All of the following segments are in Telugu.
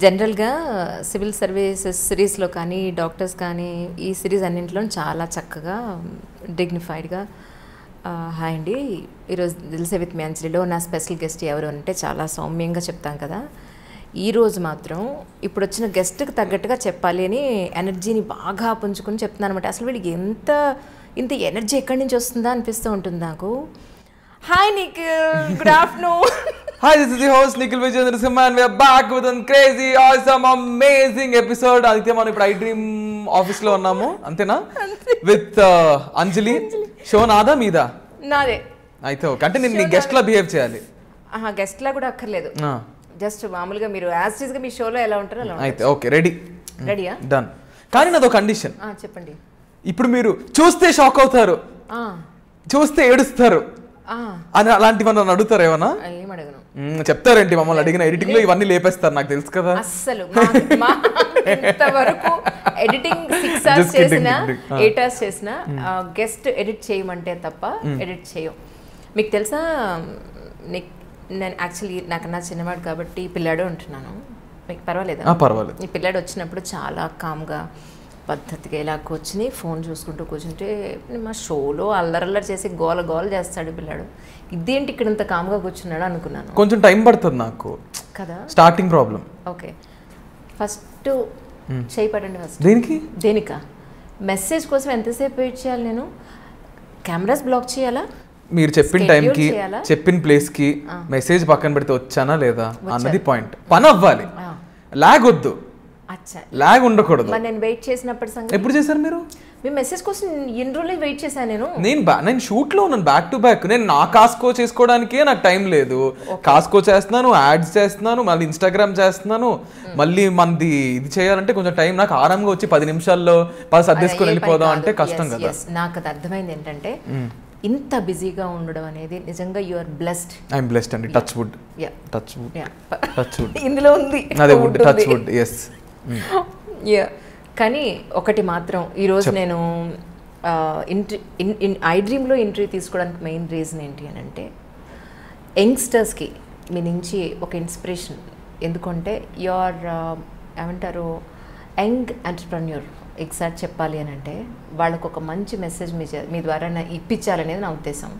జనరల్గా సివిల్ సర్వీసెస్ సిరీస్లో కానీ డాక్టర్స్ కానీ ఈ సిరీస్ అన్నింటిలో చాలా చక్కగా డిగ్నిఫైడ్గా హాయ్ అండి ఈరోజు దిల్సే విత్ మీ అంజలిలో నా స్పెషల్ గెస్ట్ ఎవరు అంటే చాలా సౌమ్యంగా చెప్తాం కదా. ఈరోజు మాత్రం ఇప్పుడు వచ్చిన గెస్ట్కి తగ్గట్టుగా చెప్పాలి అని ఎనర్జీని బాగా పుంజుకుని చెప్తున్నాను అనమాట. అసలు వీడికి ఇంత ఎనర్జీ ఎక్కడి నుంచి వస్తుందా అనిపిస్తూ ఉంటుంది నాకు. Hi Nikhil, good afternoon. Hi, this is the host Nikhil Vijay Narasimha and we are back with a crazy, awesome, amazing episode. Aditya మనం ఇప్పుడు iDream ఆఫీస్ లో ఉన్నాము అంతేనా? With Anjali. షో నాదా మీదా? నాదే. అయితే ఓకే, అంటే నేను గెస్ట్ లా బిహేవ్ చేయాలి. గెస్ట్ లా కూడా అక్కర్లేదు, జస్ట్ మామూలుగా మీరు యాజ్ గా మీ షోలో ఎలా ఉంటారో అలా. అయితే ఓకే, రెడీ. రెడీయా? డన్. కానీ నాదో కండిషన్. చెప్పండి. ఇప్పుడు మీరు చూస్తే షాక్ అవుతారు, చూస్తే ఏడుస్తారు అని అలాంటివి నన్ను అడుగుతారు ఏమన్నా? ఏమడగను. చెప్తారేంటి మమ్మల్ని అడిగిన ఎడిటింగ్ లో ఇవన్నీ లేపేస్తారు, నాకు తెలుసు కదా. అస్సలు ఇంతవరకు ఎడిటింగ్ 6 hours చేసినా 8 hours చేసినా గెస్ట్ ఎడిట్ చేయమంటే తప్ప ఎడిట్ చేయం. మీకు తెలుసా, నేను యాక్చువల్లీ నాకన్నా చిన్నవాడు కాబట్టి పిల్లాడు ఉంటున్నాను. మీకు పర్వాలేదా? పర్వాలేదు. ఈ పిల్లాడు వచ్చినప్పుడు చాలా కామ్గా పద్ధతిగా ఇలా కూర్చుని ఫోన్ చూసుకుంటూ కూర్చుంటే మా షోలో అల్లరల్లరి చేసి గోల గోల చేస్తాడు పిల్లాడు. ఇదేంటి ఇక్కడ ఇంత కామ్గా కూర్చున్నాడు అనుకున్నాను. కొంచెం టైం పడుతుంది నాకు కదా, స్టార్టింగ్ ప్రాబ్లం. ఓకే, ఫస్ట్ చేయపడండి. ఫస్ట్ దేనికా? మెసేజ్ కోసం ఎంతసేపు వెయిట్ చేయాలి నేను? కెమెరాస్ బ్లాక్ చేయాలా? మీరు చెప్పిన టైంకి చెప్పిన ప్లేస్కి మెసేజ్ పక్కన పెడితే వచ్చానా లేదా అన్నది పాయింట్. పని అవ్వాలి, లాగ్ వద్దు, లాగ్ ఉండకూడదు. నేను వెయిట్ చేసినప్పటి సంగతి ఎప్పుడు చేశారు మీరు? మీ మెసేజ్ కోసం ఎన్ని రోజులు వెయిట్ చేశాను నేను షూట్ లో ఉన్నాను, బ్యాక్ టు బ్యాక్. నేను నా కాస్కో చేసుకోవడానికే నాకు టైం లేదు. కాస్కో చేస్తున్నాను, యాడ్స్ చేస్తున్నాను, మళ్ళీ ఇన్స్టాగ్రామ్ చేస్తున్నాను, మళ్ళీ మంది ఇది చేయాలంటే కొంచెం టైం. నాకు ఆరాంగా వచ్చి 10 నిమిషాల్లో సర్దేసుకొని వెళ్ళిపోదాం అంటే కష్టం కదా. నాకు అది అర్థమైంది ఏంటంటే ఇంత బిజీగా ఉండడం అనేది నిజంగా you are blessed. I'm blessed అండి. Touch wood. Touch wood. Touch wood ఇందులో ఉంది, అదే వుడ్, టచ్ వుడ్. ఎస్. కానీ ఒకటి మాత్రం ఈరోజు నేను ఐడ్రీమ్లో ఇంటర్వ్యూ తీసుకోవడానికి మెయిన్ రీజన్ ఏంటి అని అంటే యంగ్స్టర్స్కి మీ నుంచి ఒక ఇన్స్పిరేషన్. ఎందుకంటే యువర్ ఏమంటారు యంగ్ ఎంటర్‌ప్రెన్యూర్. ఎగ్జాక్ట్ చెప్పాలి అని అంటే వాళ్ళకు ఒక మంచి మెసేజ్ మీ ద్వారా ఇప్పించాలనేది నా ఉద్దేశం.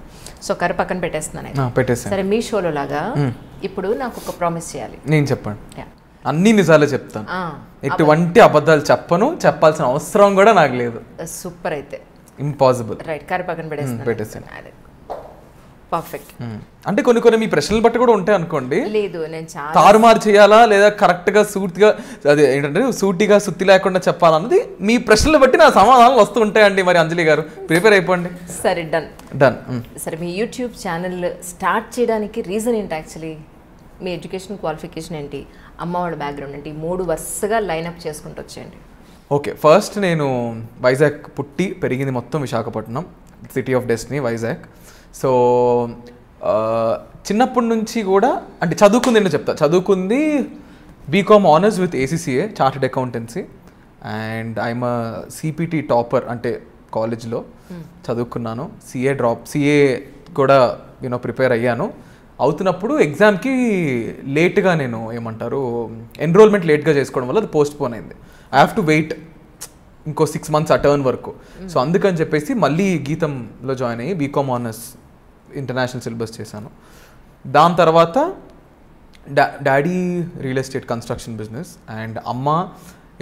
సో కర పక్కన పెట్టేస్తున్నాను. సరే, మీ షోలో లాగా ఇప్పుడు నాకు ఒక ప్రామిస్ చేయాలి. నేను చెప్పండి, అన్ని నిజాలే చెప్తాను, ఎటువంటి అబద్ధాలు చెప్పను, చెప్పాల్సిన అవసరం కూడా నాకు లేదు. సూపర్. అయితే ఇంపాసిబుల్. రైట్, కర పక్కన పెట్టేస్తాను. పర్ఫెక్ట్. అంటే కొన్ని మీ ప్రశ్నలు బట్టి కూడా ఉంటాయి అనుకోండి. లేదు, నేను చాలా తారుమారు చేయాలా లేదా కరెక్ట్ గా సూటిగా, అదే ఏంటంటే సూటిగా సుత్తి లేకుండా చెప్పాలన్నది మీ ప్రశ్నలు బట్టి నా సమాధానాలు వస్తూ ఉంటాయండి. మరి అంజలి గారు ప్రిపేర్ అయిపోండి. సరే, డన్. సరే, మీ యూట్యూబ్ ఛానల్ స్టార్ట్ చేయడానికి రీజన్ ఏంటి? యాక్చువల్లీ మీ ఎడ్యుకేషన్ క్వాలిఫికేషన్ ఏంటి, అమ్మవాడి బ్యాక్గ్రౌండ్ ఏంటి? 3 వరుసగా లైన్అప్ చేసుకుంటూ వచ్చేయండి. ఓకే, ఫస్ట్ నేను వైజాగ్ పుట్టి పెరిగింది మొత్తం Visakhapatnam, city of destiny Vizag. So చిన్నప్పటి నుంచి కూడా అంటే చదువుకుంది ఏంటో చెప్తా. చదువుకుంది BCom honours with ACCA chartered accountancy and I'm CPT topper. అంటే కాలేజ్లో చదువుకున్నాను. CA కూడా ప్రిపేర్ అయ్యాను. అవుతున్నప్పుడు ఎగ్జామ్కి లేట్గా నేను ఎన్రోల్మెంట్ లేట్గా చేసుకోవడం వల్ల అది పోస్ట్ పోన్ అయింది. ఐ హ్యావ్ టు వెయిట్ ఇంకో 6 months ఆ టర్న్ వరకు. సో అందుకని చెప్పేసి మళ్ళీ గీతంలో జాయిన్ అయ్యి బీకామ్ ఆనర్స్ ఇంటర్నేషనల్ సిలబస్ చేశాను. దాని తర్వాత daddy real estate construction business and అమ్మ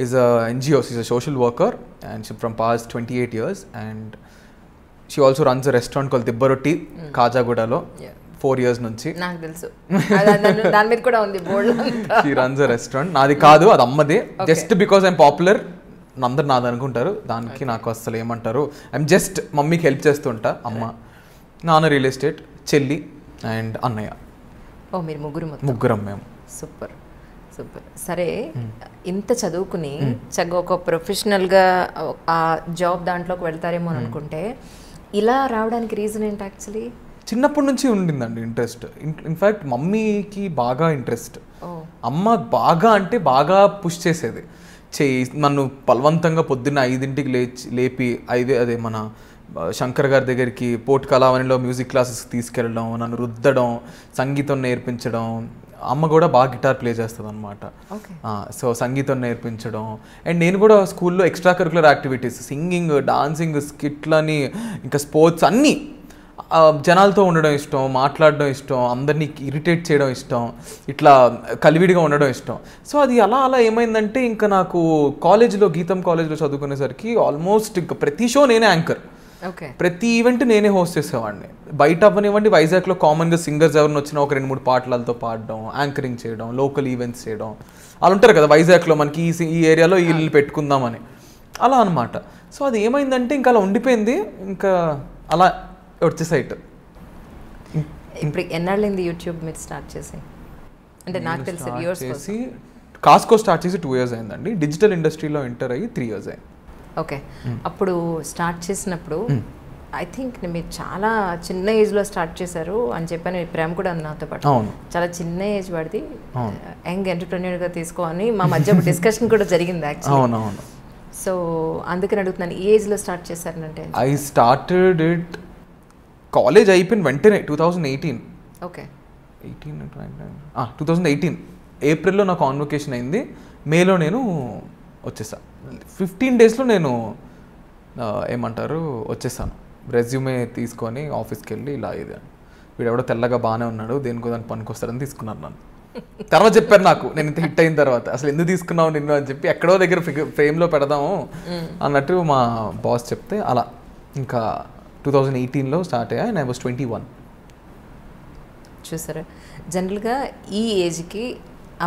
is NGO, is a social worker and she from past 28 years and she also runs a restaurant call Dibbarotti కాజాగూడలో 4 years నుంచి. నాకు తెలుసు, దాని మీద కూడా ఉంది board. She runs a restaurant. నాది కాదు, అది అమ్మదే. జస్ట్ బికాస్ ఐఎమ్ పాపులర్ అందరు నాది అనుకుంటారు, దానికి నాకు అసలు ఏమంటారు, ఐఎమ్ జస్ట్ మమ్మీకి హెల్ప్ చేస్తుంటా. అమ్మ, నాన్న రియల్ ఎస్టేట్, చెల్లి అండ్ అన్నయ్య. మీరు ముగ్గురం మేము. Super super. సరే, ఇంత చదువుకుని చక్కగా ఒక ప్రొఫెషనల్గా ఆ జాబ్ దాంట్లోకి వెళ్తారేమో అని అనుకుంటే ఇలా రావడానికి రీజన్ ఏంటి? యాక్చువల్లీ చిన్నప్పటి నుంచి ఉండిందండి ఇంట్రెస్ట్. ఇన్ఫ్యాక్ట్ మమ్మీకి బాగా ఇంట్రెస్ట్, అమ్మ బాగా అంటే బాగా పుష్ చేసేది. నన్ను బలవంతంగా పొద్దున్న 5ంటికి లేపి అదే మన శంకర్ గారి దగ్గరికి పోర్ట్ కళావనిలో మ్యూజిక్ క్లాసెస్కి తీసుకెళ్ళడం, నన్ను రుద్దడం, సంగీతం నేర్పించడం, అమ్మ కూడా బాగా గిటార్ ప్లే చేస్తుంది అనమాట. ఓకే. సో సంగీతం నేర్పించడం, అండ్ నేను కూడా స్కూల్లో extracurricular activities, singing, dancing, స్కిట్లని, ఇంకా స్పోర్ట్స్ అన్నీ. జనాలతో ఉండడం ఇష్టం, మాట్లాడడం ఇష్టం, అందరినీ ఇరిటేట్ చేయడం ఇష్టం, ఇట్లా కలివిడిగా ఉండడం ఇష్టం. సో అది అలా అలా ఏమైందంటే ఇంకా నాకు కాలేజ్లో, గీతం కాలేజ్లో చదువుకునేసరికి ఆల్మోస్ట్ ఇంకా ప్రతి షో నేనే యాంకర్, ప్రతి ఈవెంట్ నేనే హోస్ట్ చేసేవాడిని. బయట అవ్వనివ్వండి, వైజాగ్లో కామన్గా సింగర్స్ ఎవరిని వచ్చినా ఒక 2-3 పాటలతో పాడడం, యాంకరింగ్ చేయడం, లోకల్ ఈవెంట్స్ చేయడం, అలా ఉంటారు కదా వైజాగ్లో మనకి ఈ ఏరియాలో ఇల్లు పెట్టుకుందామని, అలా అనమాట. సో అది ఏమైందంటే ఇంకా అలా ఉండిపోయింది, ఇంకా అలా వచ్చేసైట్. ఇప్పుడు ఎన్నాళ్ళైంది యూట్యూబ్ మీరు స్టార్ట్ చేసి? అంటే నాకు తెలిసి వ్యూవర్స్ చేసి కాస్కో స్టార్ట్ చేసి 2 years అయిందండి. డిజిటల్ ఇండస్ట్రీలో ఎంటర్ అయ్యి 3 years అయింది. ఓకే. అప్పుడు స్టార్ట్ చేసినప్పుడు ఐ థింక్ మీరు చాలా చిన్న ఏజ్లో స్టార్ట్ చేశారు అని చెప్పని ప్రేమ కూడా నాతో పాటు. అవును, చాలా చిన్న ఏజ్ పడితే యంగ్ ఎంటర్ప్రెన్యూర్గా తీసుకోని మా మధ్య డిస్కషన్ కూడా జరిగింది యాక్చువల్లీ. అవునవును. సో అందుకని అడుగుతున్నాను, ఈ ఏజ్లో స్టార్ట్ చేశారనంటే? ఐ స్టార్టెడ్ ఇట్ కాలేజ్ అయిపోయిన వెంటనే 2018. ఓకే. 2018 ఏప్రిల్లో నా కాన్వొకేషన్ అయింది, మేలో నేను వచ్చేసా. 15 daysలో నేను ఏమంటారు వచ్చేసాను. రెజ్యూమే తీసుకొని ఆఫీస్కి వెళ్ళి ఇలా ఇది వీడెవడో తెల్లగా బాగానే ఉన్నాడు, దేనికో దానికి పనికొస్తారని తీసుకున్నాను నన్ను. తర్వాత చెప్పారు నాకు, నేను ఇంత హిట్ అయిన తర్వాత అసలు ఎందుకు తీసుకున్నావు నిన్ను అని చెప్పి, ఎక్కడో దగ్గర ఫ్రేమ్లో పెడదాము అన్నట్టు మా బాస్ చెప్తే అలా ఇంకా 2018లో స్టార్ట్ అయ్యా. And I was 21. చూసారా, జనరల్గా ఈ ఏజ్కి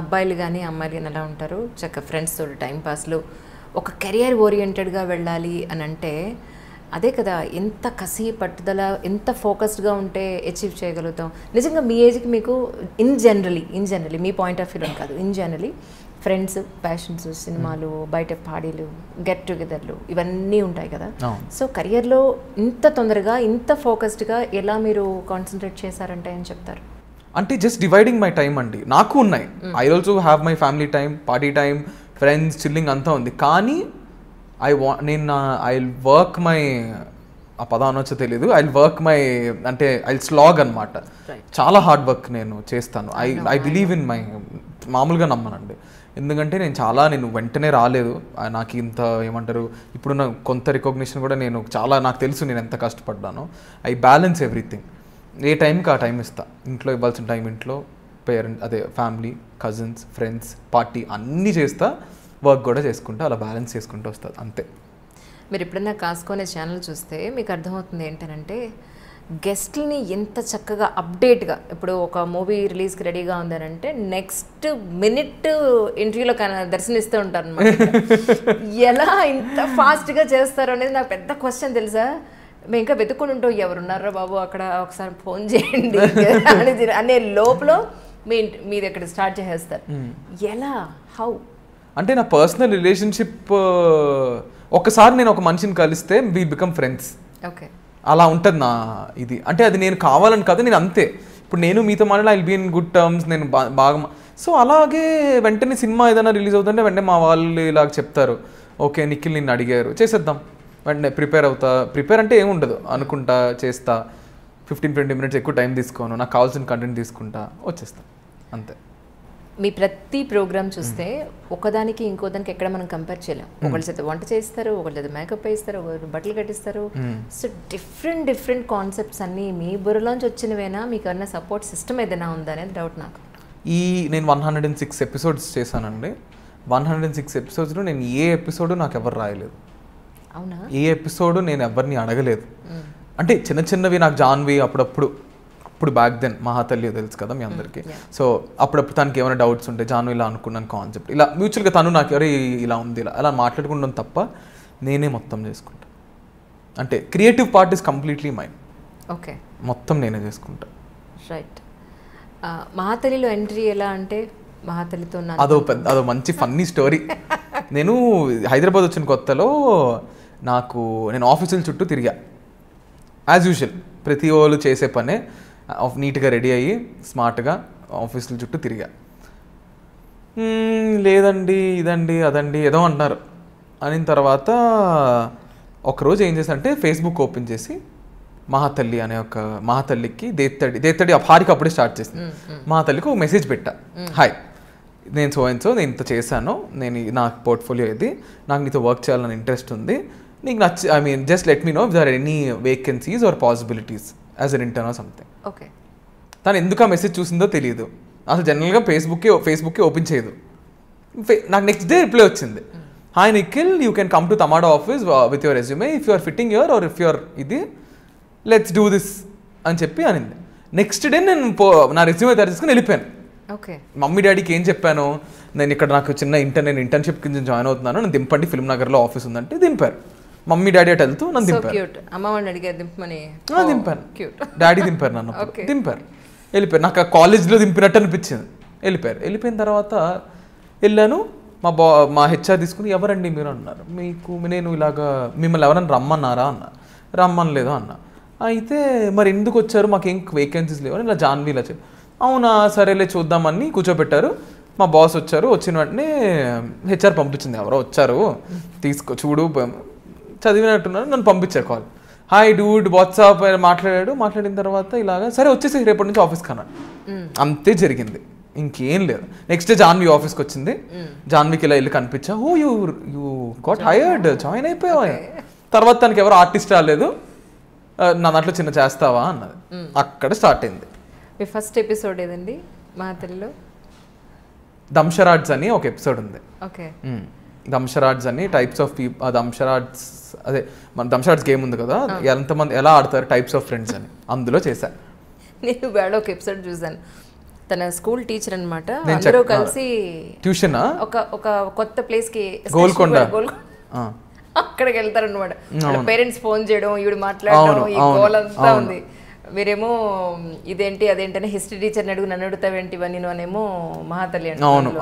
అబ్బాయిలు కానీ అమ్మాయిలు కానీ ఎలా ఉంటారు, చక్కగా ఫ్రెండ్స్ తోటి టైంపాస్లు, ఒక కెరియర్ ఓరియంటెడ్గా వెళ్ళాలి అని అంటే అదే కదా, ఎంత కసి పట్టుదల, ఎంత ఫోకస్డ్గా ఉంటే అచీవ్ చేయగలుగుతాం. నిజంగా మీ ఏజ్కి మీకు in generally me point of వ్యూలో కాదు, ఇన్ జనరలీ ఫ్రెండ్స్, ప్యాషన్స్, సినిమాలు, బయట పాడీలు, గెట్ టుగెదర్లు ఇవన్నీ ఉంటాయి కదా. సో కెరియర్లో ఇంత తొందరగా ఇంత ఫోకస్డ్గా ఎలా మీరు కాన్సన్ట్రేట్ చేశారంటే ఏం చెప్తారు? అంటే జస్ట్ డివైడింగ్ మై టైం అండి. నాకు ఉన్నాయి, I also have my family time, party time, friends, chilling అంతా ఉంది. కానీ నేను ఐ వర్క్ మై, ఆ పదం అనొచ్చో తెలీదు, ఐ వర్క్ మై అంటే ఐ స్లాగ్ అనమాట. చాలా హార్డ్ వర్క్ నేను చేస్తాను. ఐ బిలీవ్ ఇన్ మై, మామూలుగా నమ్మనండి. ఎందుకంటే నేను వెంటనే రాలేదు. నాకు ఇంత ఏమంటారు ఇప్పుడున్న కొంత రికగ్నిషన్ కూడా నాకు తెలుసు నేను ఎంత కష్టపడ్డానో. I balance everything. ఏ టైంకి ఆ టైం ఇస్తా. ఇంట్లో ఇవ్వాల్సిన టైం ఇంట్లో, ఫ్యామిలీ, కజిన్స్, ఫ్రెండ్స్, పార్టీ అన్నీ చేస్తా, వర్క్ కూడా చేసుకుంటా, అలా బ్యాలెన్స్ చేసుకుంటూ వస్తుంది అంతే. మీరు ఎప్పుడైనా కాసుకునే ఛానల్ చూస్తే మీకు అర్థమవుతుంది ఏంటంటే గెస్ట్ని ఎంత చక్కగా అప్డేట్గా, ఇప్పుడు ఒక మూవీ రిలీజ్కి రెడీగా ఉందనంటే నెక్స్ట్ మినిట్ ఇంటర్వ్యూలో దర్శనిస్తూ ఉంటారు అనమాట. ఎలా ఇంత ఫాస్ట్గా చేస్తారు అనేది నాకు పెద్ద క్వశ్చన్ తెలుసా. మేము ఇంకా వెతుక్కుని ఉంటాం, ఎవరున్నారా బాబు అక్కడ, ఒకసారి ఫోన్ చేయండి అనే లోపల మీరు అక్కడ స్టార్ట్ చేసేస్తారు. ఎలా, హౌ? అంటే నా పర్సనల్ రిలేషన్షిప్, ఒకసారి నేను ఒక మనిషిని కలిస్తే వీ బికమ్ ఫ్రెండ్స్. ఓకే. అలా ఉంటుంది నా ఇది. అంటే అది నేను కావాలని కాదు, నేను అంతే. ఇప్పుడు నేను మీతో మాట్లాడి I will be in good terms, నేను బాగా. సో అలాగే వెంటనే సినిమా ఏదైనా రిలీజ్ అవుతుంటే వెంటనే మా వాళ్ళు ఇలాగ చెప్తారు, ఓకే నిఖిల్ నిన్ను అడిగారు చేసేద్దాం, వెంటనే ప్రిపేర్ అంటే ఏముండదు, అనుకుంటా చేస్తా, 15-20 minutes ఎక్కువ టైం తీసుకోను, నాకు కావాల్సిన కంటెంట్ తీసుకుంటా, వచ్చేస్తా అంతే. మీ ప్రతి ప్రోగ్రామ్ చూస్తే ఒకదానికి ఇంకోదానికి ఎక్కడ మనం కంపేర్ చేయలేం. ఒకళ్ళ చేత వంట చేస్తారు, ఒకళ్ళ చేత మేకప్ వేస్తారు, ఒకరు బట్టలు కట్టిస్తారు. సో డిఫరెంట్ కాన్సెప్ట్స్ అన్నీ మీ బుర్రలోంచి వచ్చినవేనా, మీకు అన్న సపోర్ట్ సిస్టమ్ ఏదైనా ఉందా అనేది డౌట్ నాకు. నేను 106 episodes చేశానండి. 106 episodes నేను ఏ ఎపిసోడ్ నాకు ఎవరు రాయలేదు. అవునా? ఏ ఎపిసోడ్ నేను ఎవరిని అడగలేదు. అంటే చిన్నవి నాకు జాన్వి అప్పుడప్పుడు బ్యాక్ దెన్ మహాతల్లి తెలుసు కదా మీ అందరికీ. సో అప్పుడప్పుడు తనకి ఏమైనా డౌట్స్ ఉంటే జాను ఇలా అనుకున్నాను కాన్సెప్ట్, ఇలా మ్యూచువల్గా తను నాకు ఎవరు ఇలా ఉంది అలా మాట్లాడుకుంటాను తప్ప నేనే మొత్తం చేసుకుంటా. అంటే creative part is completely mind. Okay. మొత్తం నేనే చేసుకుంటా. రైట్. మహాతల్లిలో ఎంట్రీ ఎలా అంటే, మహాతల్లితో అదో మంచి ఫన్నీ స్టోరీ. నేను హైదరాబాద్ వచ్చిన కొత్తలో నేను ఆఫీసుల చుట్టూ తిరిగా, యాజ్ యూజువల్ ప్రతి వాళ్ళు చేసే పనే, నీట్గా రెడీ అయ్యి స్మార్ట్గా ఆఫీసుల చుట్టూ తిరిగా. లేదండి ఇదండి అదండి ఏదో అంటున్నారు. అయిన తర్వాత ఒకరోజు ఏం చేశానంటే ఫేస్బుక్ ఓపెన్ చేసి మహాతల్లి అనే ఒక మహాతల్లికి దేత్తడి హారిక అప్పుడే స్టార్ట్ చేసింది. మహాతల్లికి ఒక మెసేజ్ పెట్టా, హాయ్ నేను నేను ఇంత చేశాను, నా పోర్ట్ఫోలియో ఇది, నాకు నీతో వర్క్ చేయాలని ఇంట్రెస్ట్ ఉంది, నీకు just let me know if there are any vacancies or possibilities as an intern or something. Okay. తను ఎందుకు ఆ మెసేజ్ చూసిందో తెలియదు, అసలు జనరల్గా ఫేస్బుక్కే ఓపెన్ చేయదు. నాకు నెక్స్ట్ డే రిప్లై వచ్చింది, hi Nikhil, you can come to Tamada office with your resume if you are fitting your or if your ఇది లెట్స్ డూ దిస్ అని చెప్పి అనింది. నెక్స్ట్ డే నేను నా రెజ్యూమే తయారు చేసుకుని వెళ్ళిపోయాను. ఓకే. మమ్మీ డాడీకి ఏం చెప్పాను, నేను ఇక్కడ నాకు చిన్న ఇంటర్న్షిప్ కింద జాయిన్ అవుతున్నాను, నన్ను దింపండి, ఫిల్మ్ నగర్లో ఆఫీస్ ఉందంటే దింపారు. మమ్మీ డాడీ అటు వెళ్తూ నన్ను దింపారు. దింపాను, డాడీ దింపారు, నన్ను దింపారు, వెళ్ళిపోయారు. నాకు ఆ కాలేజ్లో దింపినట్టు అనిపించింది. వెళ్ళిపోయిన తర్వాత వెళ్ళాను, మా హెచ్ఆర్ తీసుకుని ఎవరండి మీరు అన్నారు, నేను ఇలాగా మిమ్మల్ని ఎవరైనా రమ్మన్నారా అన్న, రమ్మనలేదు అన్న. అయితే మరి ఎందుకు వచ్చారు, మాకేం వేకెన్సీస్ లేవని ఇలా జాన్వీ ఇలా చెప్పి, అవునా సరేలే చూద్దామని కూర్చోబెట్టారు. మా బాస్ వచ్చారు, వచ్చిన వెంటనే హెచ్ఆర్ పంపించింది, ఎవరో వచ్చారు చూడు చదివినట్టున్నారు, నన్ను పంపించారు కాల్, హాయ్ డూడ్ వాట్సాప్ మాట్లాడిన తర్వాత ఇలాగా సరే వచ్చేసి రేపటి నుంచి ఆఫీస్కి అన్నాడు. అంతే జరిగింది, ఇంకేం లేదు. నెక్స్ట్ డే జాన్వీ ఆఫీస్కి వచ్చింది, జాన్వీకి ఇలా వెళ్ళి కనిపించా, ఓ యూ గాట్ హైర్డ్, జాయిన్ అయిపోయావా. తర్వాత తనకి ఎవరు ఆర్టిస్ట్ రాలేదు, నా దాంట్లో చిన్న చేస్తావా అన్నది, అక్కడ స్టార్ట్ అయింది. మీ ఫస్ట్ ఎపిసోడ్ ఏదండి మహాతల్లిలో? దంషరాడ్స్ అని ఒక ఎపిసోడ్ ఉంది. ఓకే. దంషరాడ్స్ అని టైప్స్ ఆఫ్ దంషరాడ్స్, అదే మన దంషరాడ్స్ గేమ్ ఉంది కదా, ఎంతమంది ఎలా ఆడతారు టైప్స్ ఆఫ్ ఫ్రెండ్స్ అని, అందులో చేశాను. నేను వేళ ఒక ఎపిసోడ్ చూసాను, తన స్కూల్ టీచర్ అనమాట, అందరూ కలిసి ట్యూషన్ ఒక కొత్త ప్లేస్ కి గోల్కొండ అక్కడికి వెళ్తారనమాట. పేరెంట్స్ ఫోన్ చేయడం, ఈవిడ మాట్లాడడం, ఈ గోల్ అంతా ఉంది. మీరేమో ఇదేంటి అదేంటి అని హిస్టరీ టీచర్ని అడుగు, నన్ను అడుగుతావేంటి ఇవన్నీ అనేమో మహాతల్లి అంటే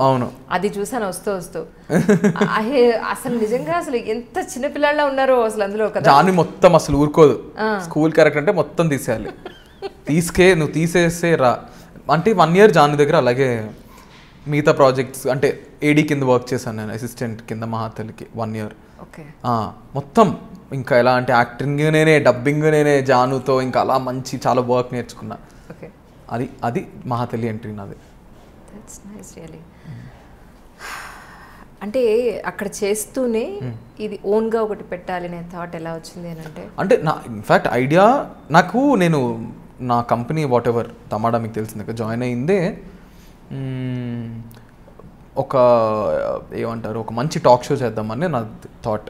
అది చూసాను వస్తూ అసలు నిజంగా అసలు ఎంత చిన్నపిల్లలా ఉన్నారో అసలు అందులో కదా. జాన్వీ మొత్తం అసలు ఊరుకోదు, స్కూల్ క్యారెక్టర్ అంటే మొత్తం తీసేయాలి, నువ్వు తీసేస్తే రా అంటే 1 year జాన్వీ దగ్గర. అలాగే మిగతా ప్రాజెక్ట్స్ అంటే ఏడీ కింద వర్క్ చేశాను నేను, అసిస్టెంట్ కింద మహాతల్లికి 1 year. మొత్తం ఇంకా ఎలా అంటే యాక్టింగ్ నేనే, డబ్బింగ్ నేనే, జానుతో ఇంకా అలా మంచి చాలా వర్క్ నేర్చుకున్నా. అది మహాతల్లి ఎంట్రీ నాది. అంటే అక్కడ చేస్తూనే ఇది ఓన్గా ఒకటి పెట్టాలి అనే థాట్ ఎలా వచ్చింది అని అంటే ఇన్ఫ్యాక్ట్ ఐడియా నేను నా కంపెనీ వాట్ ఎవర్ తమాడా మీకు తెలిసింది జాయిన్ అయిందే ఏమంటారు ఒక మంచి టాక్ షో చేద్దామని నా థాట్.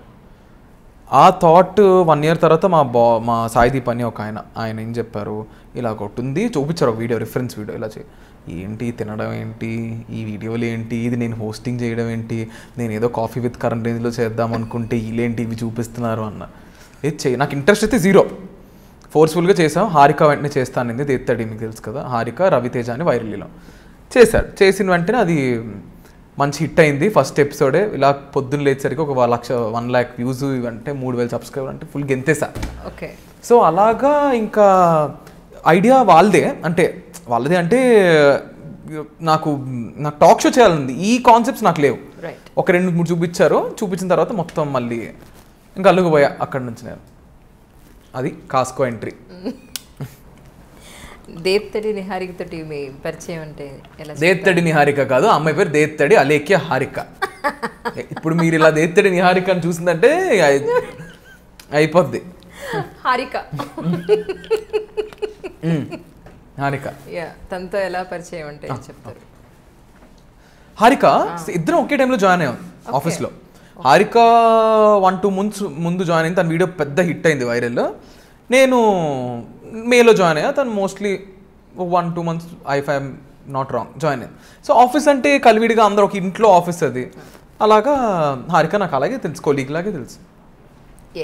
ఆ థాట్ 1 year తర్వాత మా సాయిదీప్ అని ఒక ఆయన ఏం చెప్పారు, ఇలా ఒకటి ఉంది చూపించారు, ఒక వీడియో రిఫరెన్స్ వీడియో, ఇలా ఏంటి తినడం ఏంటి, ఈ వీడియోలు ఏంటి, ఇది నేను హోస్టింగ్ చేయడం ఏంటి, నేను ఏదో కాఫీ విత్ కరణ్ రేంజ్లో చేద్దాం అనుకుంటే వీళ్ళేంటి ఇవి చూపిస్తున్నారు అన్న. నాకు ఇంట్రెస్ట్ అయితే 0, ఫోర్స్ఫుల్గా చేసాం. హారిక వెంటనే చేస్తానంది, దేత్తడి మీకు తెలుసు కదా, హారిక రవితేజ అని వైరలీలో చేసిన వెంటనే అది మంచి హిట్ అయింది. ఫస్ట్ ఎపిసోడే ఇలా పొద్దున్న లేచేసరికి ఒక 1 lakh వ్యూస్ అంటే 3000 సబ్స్క్రైబర్ అంటే ఫుల్ గెంతేసా. ఓకే. సో అలాగా ఇంకా ఐడియా వాళ్ళదే అంటే నాకు టాక్ షో చేయాలంది, ఈ కాన్సెప్ట్స్ నాకు లేవు. ఒక 2-3 చూపించిన తర్వాత మొత్తం మళ్ళీ ఇంకా అల్లుకుపోయా అక్కడి నుంచి నేను. అది కాస్కో ఎంట్రీ. దేత్తడి నిహారిక తోటి మీ పరిచయం అంటే ఎలా? దేత్తడి నిహారిక కాదు, అమ్మాయి పేరు దేత్తడి అలేఖ్య హారిక. ఇప్పుడు మీరు ఇలా దేత్తడి నిహారిక అని చూసిందంటే అయిపోద్ది. హారిక హారిక తనతో ఎలా పరిచయం అంటే చెప్తారు? హారిక ఇద్దరం ఒకే టైంలో జాయిన్ అయ్యాం ఆఫీస్లో. హారిక 1-2 months ముందు జాయిన్ అయింది, తన వీడియో పెద్ద హిట్ అయింది వైరల్. నేను మేలో జాయిన్ అయ్యా, తను mostly 1-2 months I'm not wrong join అయ్యాను. సో ఆఫీస్ అంటే కలివిడిగా అందరూ ఒక ఇంట్లో ఆఫీస్ అది. అలాగా హారిక నాకు అలాగే తెలుసు, కొలీగ్ లాగే తెలుసు.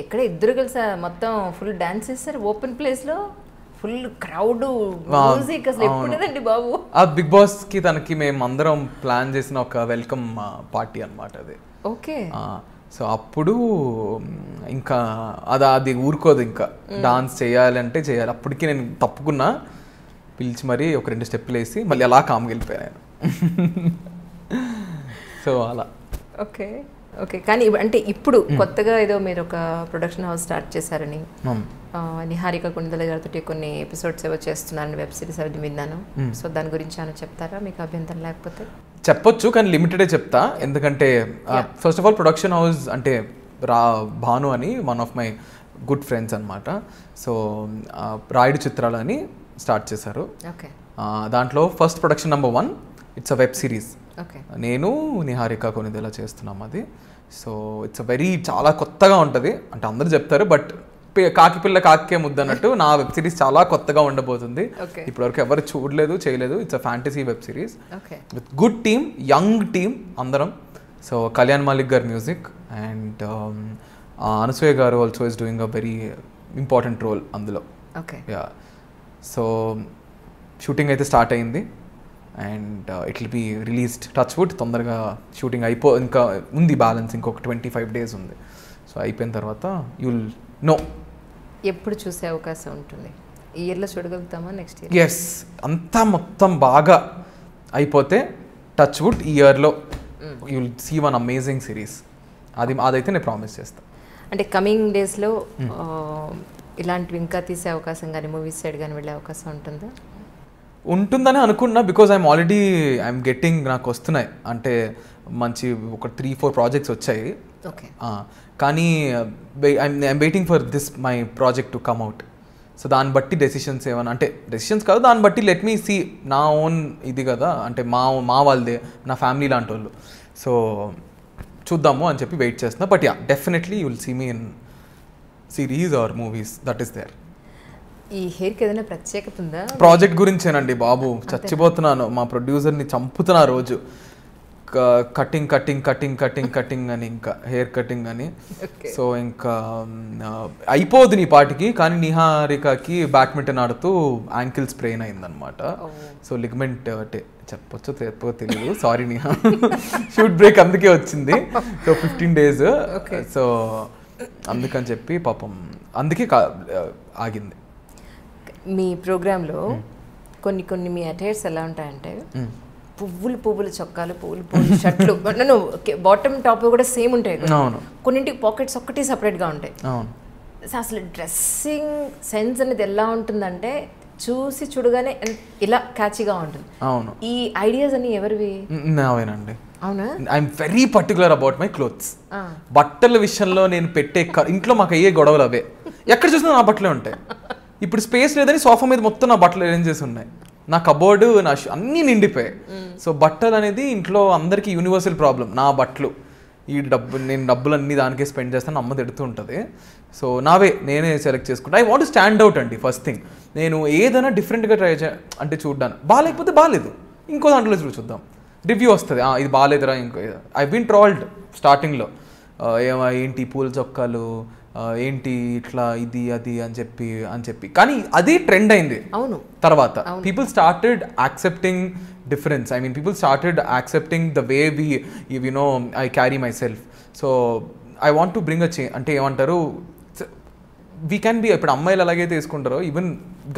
ఎక్కడ ఇద్దరు కలిసి మొత్తం ఫుల్ డాన్స్ చేస్తారు ఓపెన్ ప్లేస్లో, ఫుల్ క్రౌడ్ మ్యూజిక్, అసలు ఎప్పుడేదండి బాబు? ఆ బిగ్ బాస్కి తనకి మేము అందరం ప్లాన్ చేసిన ఒక వెల్కమ్ పార్టీ అనమాట అది. ఓకే. సో అప్పుడు ఇంకా అది ఊరుకోదు, ఇంకా డాన్స్ చేయాలంటే చేయాలి. అప్పటికి నేను తప్పుకున్నా, పిలిచి మరీ ఒక 2 స్టెప్పులు వేసి మళ్ళీ అలా కామ్గా వెళ్ళిపోయాను. సో అలా. ఓకే. ఓకే, కానీ అంటే ఇప్పుడు కొత్తగా ఏదో మీరు ఒక ప్రొడక్షన్ హౌస్ స్టార్ట్ చేశారని, నిహారిక కొణిదెల గారితో కొన్ని ఎపిసోడ్స్ ఏవో చేస్తున్నారని, వెబ్ సిరీస్ అది విన్నాను. సో దాని గురించి ఏమైనా చెప్తారా, మీకు అభ్యంతరం లేకపోతే? చెప్పొచ్చు, కానీ లిమిటెడే చెప్తా. ఎందుకంటే first of all production house అంటే భాను అని one of my good friends అనమాట. సో రాయుడు చిత్రాలు అని స్టార్ట్ చేశారు. ఓకే, దాంట్లో first production number 1 it's a web series. Okay, నేను నిహారిక కొనిదెల చేస్తున్నాం అది. సో ఇట్స్ అ వెరీ చాలా కొత్తగా ఉంటుంది అంటే అందరూ చెప్తారు, బట్ కాకి పిల్ల కాకే ముద్ద అన్నట్టు నా వెబ్ సిరీస్ చాలా కొత్తగా ఉండబోతుంది. ఇప్పటివరకు ఎవరు చూడలేదు, చేయలేదు. It's a fantasy web series with good team, young team అందరం. సో కళ్యాణ్ మాలిక్ గారి మ్యూజిక్ అండ్ అనసూయ గారు also is doing a very important role అందులో. యా, సో షూటింగ్ అయితే స్టార్ట్ అయింది and it will be released. Touch wood తొందరగా షూటింగ్ ఇంకా ఉంది, బ్యాలెన్స్ ఇంకొక 25 days ఉంది. సో అయిపోయిన తర్వాత యుల్ నో ఎప్పుడు చూసే అవకాశం ఉంటుంది. ఈ ఇయర్లో చూడగలుగుతామా, నెక్స్ట్ ఇయర్? ఎస్, అంతా మొత్తం బాగా అయిపోతే టచ్ వుడ్ ఈ ఇయర్లో you will see one amazing series. అదైతే నేను ప్రామిస్ చేస్తాను. అంటే కమింగ్ డేస్లో ఇలాంటివి ఇంకా తీసే అవకాశం కానీ, మూవీస్ సైడ్ కానీ వెళ్ళే అవకాశం ఉంటుందా? ఉంటుందని అనుకున్నా, బికాజ్ ఐఎమ్ గెట్టింగ్, నాకు వస్తున్నాయి అంటే మంచి ఒక 3-4 ప్రాజెక్ట్స్ వచ్చాయి. ఓకే, కానీ I'm waiting for this my project to come out. So దాన్ని బట్టి డెసిషన్స్ ఏమైనా, అంటే డెసిషన్స్ కాదు, దాన్ని బట్టి లెట్ మీ సీ నా ఓన్ ఇది కదా, అంటే మా వాళ్ళదే, నా ఫ్యామిలీ లాంటి వాళ్ళు. సో చూద్దాము అని చెప్పి వెయిట్ చేస్తున్నా. But ya, definitely you will see me in series or movies, that is there. ఈ హెయిర్కి ఏదైనా ప్రత్యేకత ఉందా? ప్రాజెక్ట్ గురించేనండి బాబు, చచ్చిపోతున్నాను. మా ప్రొడ్యూసర్ని చంపుతున్నా రోజు. Cutting cutting cutting cutting cutting అని, ఇంకా హెయిర్ కటింగ్ అని. సో ఇంకా అయిపోదు నీ పాటికి. కానీ నిహారికకి బ్యాడ్మింటన్ ఆడుతూ యాంకిల్ స్ప్రెయిన్ అయిందనమాట. సో లిగమెంట్ అంటే చెప్పొచ్చు తెలియదు, సారీ నిహా. షూట్ బ్రేక్ అందుకే వచ్చింది. So 15 days. సో అందుకని చెప్పి పాపం అందుకే ఆగింది. మీ ప్రోగ్రాంలో కొన్ని మీ అటైర్స్ ఎలా ఉంటాయంటే, పువ్వులు చొక్కాలు, పువ్వులు షర్ట్లు, బాటమ్ టాప్ కూడా సేమ్ ఉంటాయి. కొన్నింటికి పాకెట్స్ ఒక్కటి సపరేట్గా ఉంటాయి. అసలు డ్రెస్సింగ్ సెన్స్ అనేది ఎలా ఉంటుందంటే చూసి చూడగానే ఇలా క్యాచీగా ఉంటుంది. అవును, ఈ ఐడియాస్ అన్ని ఎవరివి? నావేనండి. అవునా? I'm very particular about my clothes. బట్టల విషయంలో నేను పెట్టే ఇంట్లో మాకు అయ్యే గొడవలు అవే. ఎక్కడ చూసినా నా బట్టలే ఉంటాయి. ఇప్పుడు స్పేస్ లేదని సోఫా మీద మొత్తం నా బట్టలు అరేంజ్ చేసి ఉన్నాయి. నా కబోర్డు, నా అన్నీ నిండిపోయాయి. సో బట్టలు అనేది ఇంట్లో అందరికీ యూనివర్సల్ ప్రాబ్లం. నా బట్టలు, నేను డబ్బులన్నీ దానికే స్పెండ్ చేస్తాను, అమ్మ తిడుతూ ఉంటుంది. సో నేనే సెలెక్ట్ చేసుకుంటా. I want to stand out అండి. ఫస్ట్ థింగ్, నేను ఏదైనా డిఫరెంట్గా ట్రై అంటే చూడ్డానికి, బాగాలేకపోతే బాగాలేదు, ఇంకో దాంట్లో చూద్దాం, రివ్యూ వస్తుంది, ఇది బాగాలేదురా ఇంకో. ఐ బీన్ ట్రోల్డ్ స్టార్టింగ్లో, ఏంటి పూల చొక్కాలు, ఏంటి ఇట్లా ఇది అది అని చెప్పి కానీ అది ట్రెండ్ అయింది. అవును, తర్వాత people started accepting difference. I mean people started accepting the way I carry myself. So I want to bring a change. అంటే ఏమంటారు, వీ క్యాన్ బి, ఇప్పుడు అమ్మాయిలు అలాగైతే వేసుకుంటారో even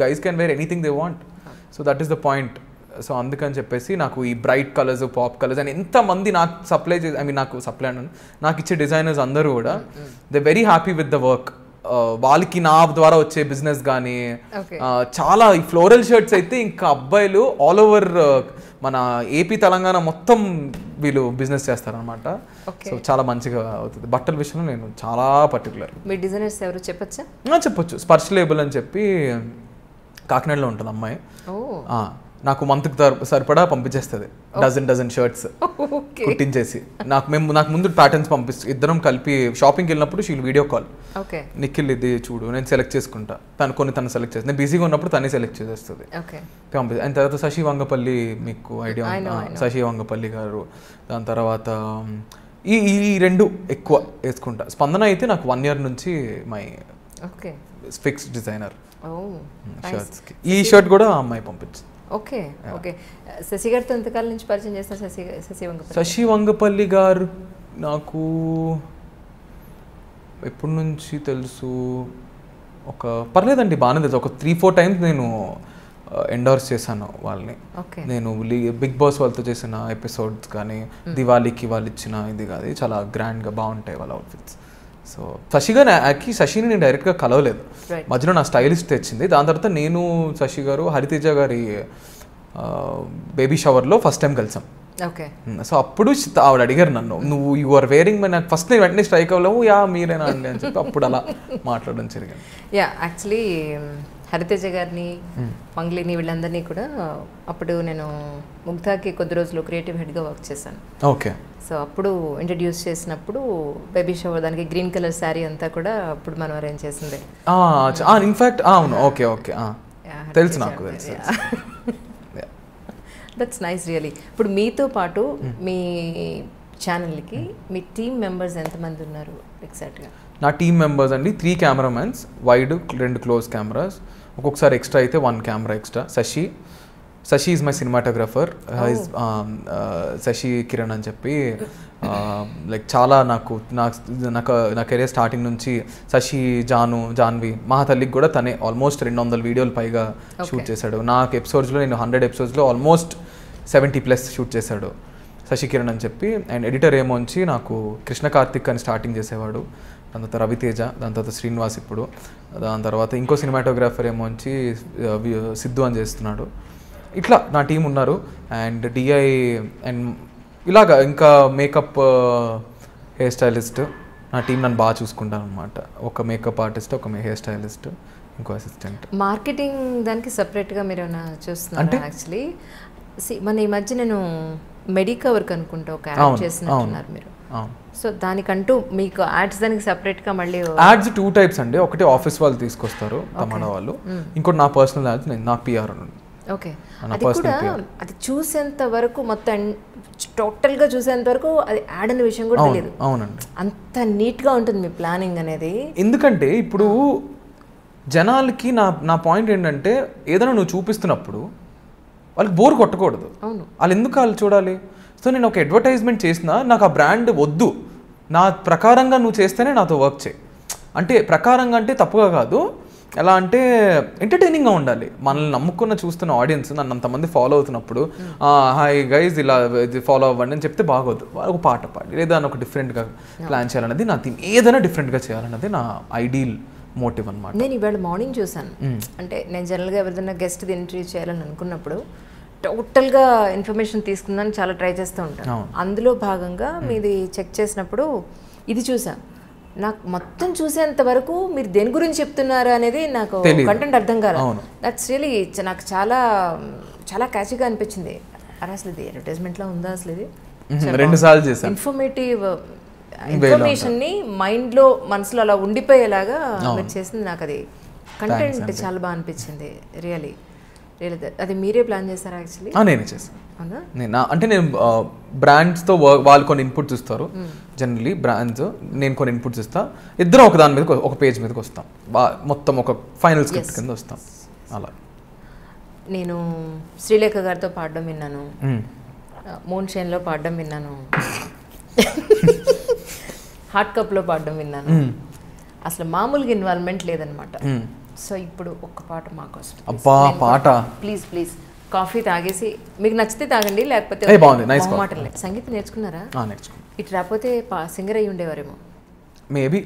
guys can wear anything they want. So that is the point. So అందుకని చెప్పేసి నాకు ఈ bright colours, pop colours and ఎంతమంది నాకు నాకు ఇచ్చే డిజైనర్స్ అందరూ కూడా they very happy with the work. వాళ్ళకి నా ద్వారా వచ్చే బిజినెస్ కానీ చాలా, ఈ ఫ్లోరల్ షర్ట్స్ అయితే ఇంకా అబ్బాయిలు ఆల్ ఓవర్ మన ఏపీ తెలంగాణ మొత్తం వీళ్ళు బిజినెస్ చేస్తారనమాట. సో చాలా మంచిగా అవుతుంది. బట్టల విషయంలో నేను చాలా పర్టికులర్. మీ డిజైనర్స్ ఎవరు చెప్పొచ్చా? చెప్పొచ్చు. స్పర్శ్ లేబుల్ అని చెప్పి కాకినాడలో ఉంటుంది అమ్మాయి. నాకు మంత్కి సరిపడా పంపించేస్తుంది, డజన్ షర్ట్స్ కుట్టించేసి. నాకు ముందు ప్యాటర్న్స్ పంపిస్తుంది. ఇద్దరం కలిపి షాపింగ్కి వెళ్ళినప్పుడు షీల్ వీడియో కాల్, నిఖిల్ ఇది చూడు, నేను సెలెక్ట్ చేసుకుంటా, తను సెలెక్ట్ చేస్తుంది, నేను బిజీగా ఉన్నప్పుడు తనే సెలెక్ట్ చేసేస్తుంది, పంపిస్తుంది. అండ్ తర్వాత శశి వంగపల్లి, మీకు ఐడియా, శశి వంగపల్లి గారు. దాని తర్వాత ఈ రెండు ఎక్కువ వేసుకుంటా. స్పందన అయితే నాకు 1 year నుంచి మై ఫిక్స్డ్ డిజైనర్ షర్ట్స్కి. ఈ షర్ట్ కూడా అమ్మాయి పంపించింది. ఓకే, శశి గారితో ఎంతకాలం నుంచి పరిచయం చేస్తారు? శశి వంగపల్లి గారు నాకు ఎప్పటి నుంచి తెలుసు, పర్లేదండి, బాగానే తెలుసు. ఒక 3-4 times నేను ఎండోర్స్ చేశాను వాళ్ళని. నేను బిగ్ బాస్ వాళ్ళతో చేసిన ఎపిసోడ్స్ కానీ దివాళీకి వాళ్ళు ఇచ్చిన ఇది కాదు, చాలా గ్రాండ్గా బాగుంటాయి వాళ్ళ అవుట్ఫిట్స్. సో శశిని నేను డైరెక్ట్గా కలవలేదు, మధ్యలో నా స్టైలిస్ట్ తెచ్చింది. దాని తర్వాత నేను శశి గారు హరితేజ గారి బేబీ షవర్లో ఫస్ట్ టైం కలిసాం. సో అప్పుడు ఆవిడ అడిగారు నన్ను, నువ్వు యు ఆర్ వేరింగ్ నాకు ఫస్ట్ నేను వెంటనే స్ట్రైక్ అవ్వలేము, యా మీరేనా అండి అని చెప్పి అప్పుడు అలా మాట్లాడడం జరిగింది. యాక్చువల్లీ హరితేజ గారిని మంగ్లీని వీళ్ళందరినీ కూడా అప్పుడు నేను ముగ్ధాకి కొద్ది రోజులు క్రియేటివ్ హెడ్గా వర్క్ చేశాను. ఓకే. సో అప్పుడు ఇంట్రడ్యూస్ చేసినప్పుడు బేబీ షవర్ దానికి గ్రీన్ కలర్ శారీ అంతా కూడా అప్పుడు మనం అరేంజ్ చేసిందే. ఇన్ఫాక్ట్ అవును. ఓకే ఓకే తెలుసు, నాకు తెలుసు. That's nice really. ఇప్పుడు మీతో పాటు మీ ఛానల్కి మీ టీమ్ మెంబర్స్ ఎంతమంది ఉన్నారు ఎగ్జాక్ట్గా? నా టీమ్ మెంబర్స్ అండి 3 కెమెరామెన్స్, వైడ్ 2 క్లోజ్ కెమెరాస్, ఒక్కొక్కసారి ఎక్స్ట్రా అయితే 1 camera extra. Shashi is my cinematographer, Shashi Kiran అని చెప్పి లైక్ చాలా నాకు నా కెరీర్ స్టార్టింగ్ నుంచి శశి, జాన్వి, మహాతల్లికి కూడా తనే ఆల్మోస్ట్ 200 వీడియోలు పైగా షూట్ చేశాడు. నాకు ఎపిసోడ్స్లో నేను 100 ఎపిసోడ్స్లో ఆల్మోస్ట్ 70+ షూట్ చేశాడు శశి కిరణ్ అని చెప్పి. అండ్ ఎడిటర్ ఏమో వచ్చి నాకు కృష్ణ కార్తిక్ అని స్టార్టింగ్ చేసేవాడు, దాని తర్వాత రవితేజ, దాని తర్వాత శ్రీనివాస్ ఇప్పుడు, దాని తర్వాత ఇంకో సినిమాటోగ్రాఫర్ ఏమో వచ్చి సిద్ధు అని చేస్తున్నాడు. ఇట్లా నా టీం ఉన్నారు. అండ్ డిఐ అండ్ ఇలాగా ఇంకా మేకప్, హెయిర్ స్టైలిస్ట్, నా టీం నన్ను బాగా చూసుకుంటాను అనమాట. ఒక మేకప్ ఆర్టిస్ట్, ఒక హెయిర్ స్టైలిస్ట్, ఇంకో అసిస్టెంట్. మార్కెటింగ్ దానికి సపరేట్గా మీరు ఏమైనా చూస్తున్నారు? యాక్చువల్లీ మన ఈ మధ్య నేను మెడికవర్కి అనుకుంటా ఒక యాడ్ చేసినట్టున్నారు మీరు. సో దానికంటూ మీకు యాడ్స్ దానికి సపరేట్గా మళ్ళీ యాడ్స్ 2 టైప్స్ అండి. ఒకటి ఆఫీస్ వాళ్ళు తీసుకొస్తారు తమిళ వాళ్ళు, ఇంకోటి నా పర్సనల్ యాడ్స్, నా పిఆర్. ఓకే. అది కూడా అది చూసేంత వరకు మొత్తం టోటల్గా చూసేంత వరకు అది యాడ్ అనే విషయం కూడా తెలియదు. అవునండి, అంత నీట్గా ఉంటుంది మీ ప్లానింగ్ అనేది. ఎందుకంటే ఇప్పుడు జనాలకి నా పాయింట్ ఏంటంటే ఏదైనా నువ్వు చూపిస్తున్నప్పుడు వాళ్ళకి బోర్ కొట్టకూడదు. అవును, వాళ్ళు ఎందుకు వాళ్ళు చూడాలి? సో నేను ఒక అడ్వర్టైజ్మెంట్ చేసినా నాకు ఆ బ్రాండ్ వద్దు, నా ప్రకారంగా నువ్వు చేస్తేనే నాతో వర్క్ చేయి. అంటే ప్రకారంగా అంటే తప్పుగా కాదు, ఎలా అంటే ఎంటర్టైనింగ్గా ఉండాలి. మనల్ని నమ్ముకున్న చూస్తున్న ఆడియన్స్ నన్ను అంతమంది ఫాలో అవుతున్నప్పుడు హాయ్ గైజ్ ఇలా ఫాలో అవ్వండి అని చెప్తే బాగోదు. ఒక పాట పాడి లేదా ఒక డిఫరెంట్గా ప్లాన్ చేయాలన్నది నా థీమ్, ఏదైనా డిఫరెంట్గా చేయాలన్నది నా ఐడియల్ మోటివ్ అనమాట. నేను ఇవాళ మార్నింగ్ చూసాను, అంటే నేను జనరల్గా ఎవరిదైనా గెస్ట్ది ఇంటర్వ్యూ చేయాలని అనుకున్నప్పుడు టోటల్గా ఇన్ఫర్మేషన్ తీసుకుందని చాలా ట్రై చేస్తూ ఉంటాను. అందులో భాగంగా మీది చెక్ చేసినప్పుడు ఇది చూసాను. నాకు మొత్తం చూసేంత వరకు మీరు దేని గురించి చెప్తున్నారు అనేది నాకు కంటెంట్ అర్థం కాదు. దట్స్ రియలీ నాకు చాలా చాలా క్యాచీగా అనిపించింది. అసలు ఇది అడ్వర్టైజ్మెంట్లో ఉందా? అసలు ఇది 2 సార్లు చేశాను. ఇన్ఫర్మేషన్ని మైండ్లో మనసులో అలా ఉండిపోయేలాగా మీరు చేసింది. నాకు అది కంటెంట్ చాలా బాగా అనిపించింది రియలీ. అది మీరే ప్లాన్ చేస్తారా? యాక్చువల్లీ నేనే చేస్తాను. అంటే నేను బ్రాండ్స్తో వాళ్ళు కొన్ని ఇన్పుట్స్ ఇస్తారు, జనరలీ బ్రాండ్స్, నేను కొన్ని ఇన్పుట్స్ ఇస్తాను, ఇద్దరం ఒక దాని మీద ఒక పేజ్ మీదకి వస్తాం, మొత్తం ఒక ఫైనల్ స్క్రిప్ట్ కింద వస్తాం. అలా నేను శ్రీలేఖ గారితో పాడడం విన్నాను, మూన్ షైన్లో పాడడం విన్నాను, హాట్ కప్లో పాడడం విన్నాను. అసలు మామూలుగా ఇన్వాల్వ్మెంట్ లేదనమాట. సో ఇప్పుడు ఒక్క పాట మాకోసం. అబ్బా పాట ప్లీజ్ ప్లీజ్. కాఫీ తాగేసి మీకు నచ్చితే తాగండి, లేకపోతే మాటలే. సంగీతం నేర్చుకున్నారా? ఇటు రాకపోతే సింగర్ అయ్యి ఉండేవారేమో. మేబీ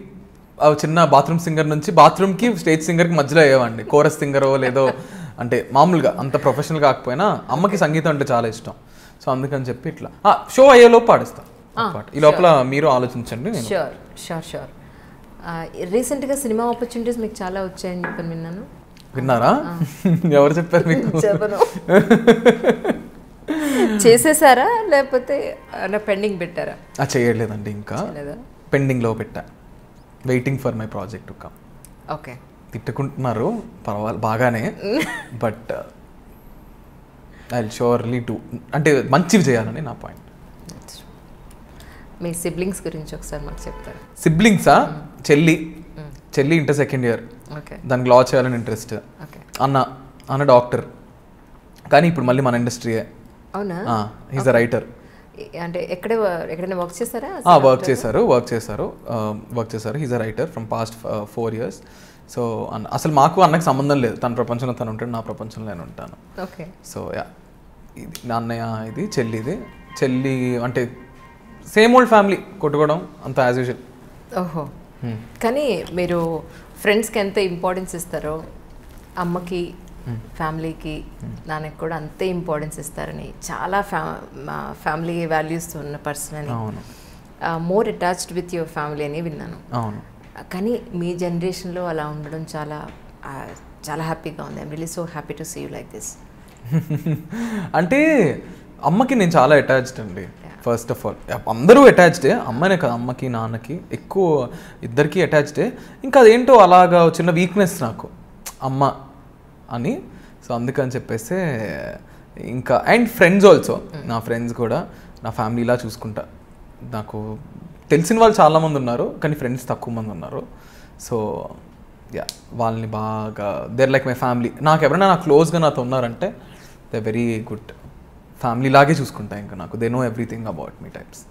చిన్న బాత్రూమ్ సింగర్ నుంచి బాత్రూమ్కి స్టేజ్ సింగర్కి మధ్యలో అయ్యేవాడిని, కోరస్ సింగరో లేదో, అంటే మామూలుగా అంత ప్రొఫెషనల్ కాకపోయినా అమ్మకి సంగీతం అంటే చాలా ఇష్టం. సో అందుకని చెప్పి ఇట్లా షో అయ్యేలోపు పాడిస్తాను పాట. ఈ లోపల మీరు ఆలోచించండి. Sure sure sure. రీసెంట్గా సినిమా ఆపర్చునిటీస్ మీకు చాలా వచ్చాయని చెప్పని విన్నాను. విన్నారా? ఎవరు చెప్పారు మీకు? చెప్పను. చేసేసారా లేకపోతే పెండింగ్ పెట్టారా? చేయలేదండి, ఇంకా పెండింగ్లో పెట్టా. Waiting for my project to come. Okay. తిట్టుకుంటున్నారు పర్వాలేదు బాగానే, but I will surely do, అంటే మంచివి చేయాలని నా పాయింట్. మీ సిబ్లింగ్స్ గురించి ఒకసారి మాకు చెప్తారా? సిబ్లింగ్సా? చెల్లి ఇంటర్ సెకండ్ ఇయర్, దానికి లా చేయాలని ఇంట్రెస్ట్. అన్న డాక్టర్, కానీ ఇప్పుడు మళ్ళీ మన ఇండస్ట్రీయే. అవునా? Is a writer. అంటే ఎక్కడైనా వర్క్ చేశారా? వర్క్ చేశారు. Is a writer from past 4 years. So అసలు మాకు అన్నకి సంబంధం లేదు, తన ప్రపంచంలో తను ఉంటాడు, నా ప్రపంచంలో నేను ఉంటాను. ఓకే. సో యా, ఇది నా అన్నయ్య, ఇది చెల్లి అంటే సేమ్ ఓల్డ్ ఫ్యామిలీ, కొట్టుకోవడం అంత యాజ్ యూజువల్. ఓహో. కానీ మీరు ఫ్రెండ్స్కి ఎంత ఇంపార్టెన్స్ ఇస్తారో అమ్మకి ఫ్యామిలీకి నాన్నకి కూడా అంతే ఇంపార్టెన్స్ ఇస్తారని, చాలా ఫ్యామిలీ వాల్యూస్ ఉన్న పర్సన్ అని, more attached with your family అని విన్నాను. అవును. కానీ మీ జనరేషన్లో అలా ఉండడం చాలా చాలా హ్యాపీగా ఉంది. I'm really so happy to see you like this. అంటే అమ్మకి నేను చాలా అటాచ్డ్ అండి. ఫస్ట్ ఆఫ్ ఆల్ అందరూ అటాచ్డే, అమ్మనే కదా, అమ్మకి నాన్నకి ఎక్కువ, ఇద్దరికి అటాచ్డే. ఇంకా అదేంటో అలాగా చిన్న వీక్నెస్ నాకు అమ్మ అని. సో అందుకని చెప్పేసి ఇంకా, అండ్ ఫ్రెండ్స్ ఆల్సో, నా ఫ్రెండ్స్ కూడా నా ఫ్యామిలీలా చూసుకుంటా. నాకు తెలిసిన వాళ్ళు చాలామంది ఉన్నారు, కానీ ఫ్రెండ్స్ తక్కువ మంది ఉన్నారు. సో యా, వాళ్ళని బాగా, దేర్ లైక్ మై ఫ్యామిలీ. నాకు ఎవరైనా నాకు క్లోజ్గా నాతో ఉన్నారంటే దే వెరీ గుడ్, ఫ్యామిలీ లాగే చూసుకుంటా. ఇంకా నాకు they know everything about me types.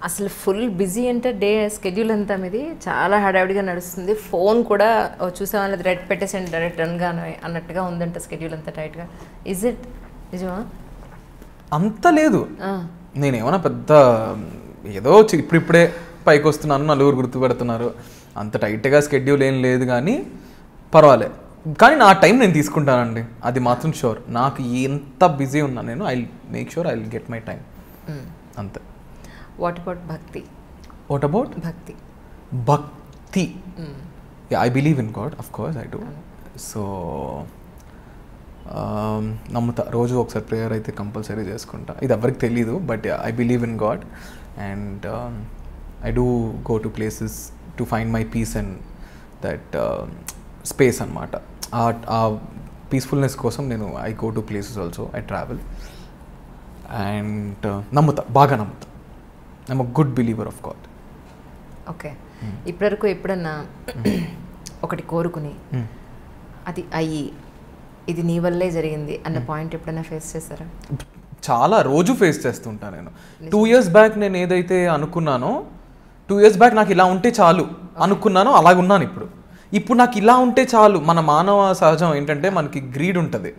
అసలు ఫుల్ బిజీ అంటే డే స్కెడ్యూల్ అంతా మీది చాలా హడావిడిగా నడుస్తుంది. ఫోన్ కూడా చూసామని రెడ్ పెట్టేసండి డైరెక్ట్ రన్గా అన్నట్టుగా ఉందంట స్కెడ్యూల్ అంతా టైట్గా. ఇజ్ ఇట్ నిజమా? అంత లేదు, నేనేమన్నా పెద్ద ఏదో ఇప్పుడిప్పుడే పైకి వస్తున్నాను, నలుగురు గుర్తుపెడుతున్నారు, అంత టైట్గా స్కెడ్యూల్ ఏం లేదు. కానీ పర్వాలేదు, కానీ నా టైం నేను తీసుకుంటానండి, అది మాత్రం షూర్. నాకు ఎంత బిజీ ఉన్నా నేను I make sure I will get my time, అంతే. వాట్ అబౌట్ భక్తి? వాట్ అబౌట్ భక్తి? భక్తి, I believe in God, of course I do. So నమ్ముతా, రోజు ఒకసారి ప్రేయర్ అయితే కంపల్సరీ చేసుకుంటా. ఇది ఎవరికి తెలీదు, but I believe in God and I do go to places to find my peace and that space అనమాట. ఆ పీస్ఫుల్నెస్ కోసం నేను I go to places also, I travel and నమ్ముతా, బాగా నమ్ముతా. I'm a good believer of God. Okay. ఇప్పటివరకు ఎప్పుడన్నా ఒకటి కోరుకుని అది అయ్యి ఇది నీ వల్లే జరిగింది అన్న పాయింట్ ఎప్పుడైనా ఫేస్ చేశారా? చాలా, రోజు ఫేస్ చేస్తుంటా నేను. 2 years బ్యాక్ నేను ఏదైతే అనుకున్నానో, 2 years బ్యాక్ నాకు ఇలా ఉంటే చాలు అనుకున్నానో అలాగున్నాను ఇప్పుడు. ఇప్పుడు నాకు ఇలా ఉంటే చాలు. మన మానవ సహజం ఏంటంటే మనకి గ్రీడ్ ఉంటుంది.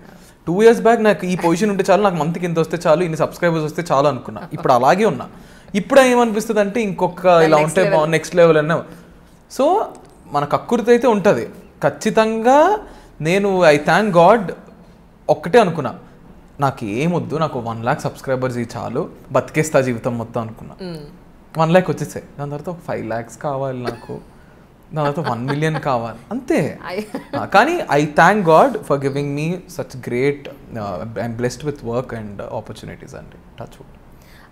2 years బ్యాక్ నాకు ఈ పొజిషన్ ఉంటే చాలు, నాకు మంత్కి ఇంత వస్తే చాలు, ఇన్ని సబ్స్క్రైబర్స్ వస్తే చాలు అనుకున్నా. ఇప్పుడు అలాగే ఉన్నా. ఇప్పుడు ఏమనిపిస్తుంది అంటే ఇంకొక ఇలా ఉంటే నెక్స్ట్ లెవెల్ అన్నా. సో మన కక్కుర్తి అయితే ఉంటుంది ఖచ్చితంగా. నేను ఐ థ్యాంక్ గాడ్, ఒక్కటే అనుకున్నా, నాకు ఏమొద్దు, నాకు 1 lakh సబ్స్క్రైబర్స్ ఈ చాలు, బతికేస్తా జీవితం మొత్తం అనుకున్నా. 1 lakh వచ్చేసాయి, దాని తర్వాత 5 lakhs కావాలి నాకు, దాని తర్వాత 1 million కావాలి, అంతే. కానీ I thank God for giving me such great, I'm blessed with work and opportunities అండి. Touch wood.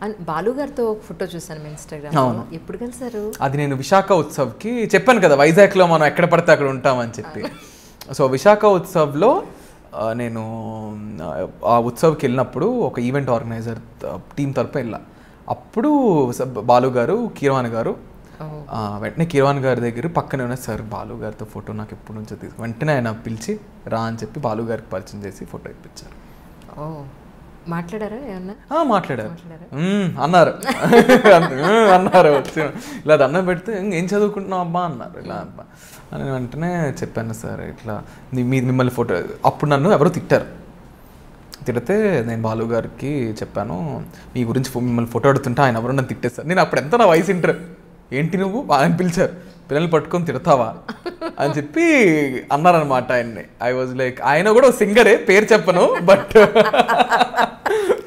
అండ్ బాలు గారితో ఒక ఫోటో చూసాను మీ ఇన్స్టాగ్రామ్. ఎప్పుడు కలిసారు? అది నేను విశాఖ ఉత్సవ్కి చెప్పాను కదా, వైజాగ్లో మనం ఎక్కడ పడితే అక్కడ ఉంటామని చెప్పి. సో విశాఖ ఉత్సవ్లో నేను ఆ ఉత్సవ్కి వెళ్ళినప్పుడు ఒక ఈవెంట్ ఆర్గనైజర్ టీం తరపు వెళ్ళా. అప్పుడు బాలు గారు, కీరవాణి గారు, వెంటనే కీరవాణి గారి దగ్గర పక్కనే ఉన్న, సార్ బాలు గారితో ఫోటో నాకు ఎప్పటి నుంచో వెంటనే ఆయన పిలిచి రా అని చెప్పి బాలు గారికి పరిచయం చేసి ఫోటో ఇప్పించారు. మాట్లాడారా ఏమన్నా? మాట్లాడారు, అన్నారు అన్నారు వచ్చి ఇలా దండం పెడితే ఏం చదువుకుంటున్నావు అబ్బా అన్నారు. ఇలా అబ్బా అని వెంటనే చెప్పాను, సార్ ఇట్లా మిమ్మల్ని ఫోటో. అప్పుడు నన్ను ఎవరో తిడితే నేను బాలు గారికి చెప్పాను, మీ గురించి మిమ్మల్ని ఫోటో అడుగుతుంటే ఆయన ఎవరో నన్ను తిట్టేస్తారు. నేను అప్పుడు ఎంత నా వయసు ఇంటర్, ఏంటి నువ్వు అని పిలిచారు, పిల్లల్ని పట్టుకొని తిడతావా అని చెప్పి అన్నారనమాట ఆయన్ని. ఐ వాజ్ లైక్, ఆయన కూడా సింగరే, పేరు చెప్పను బట్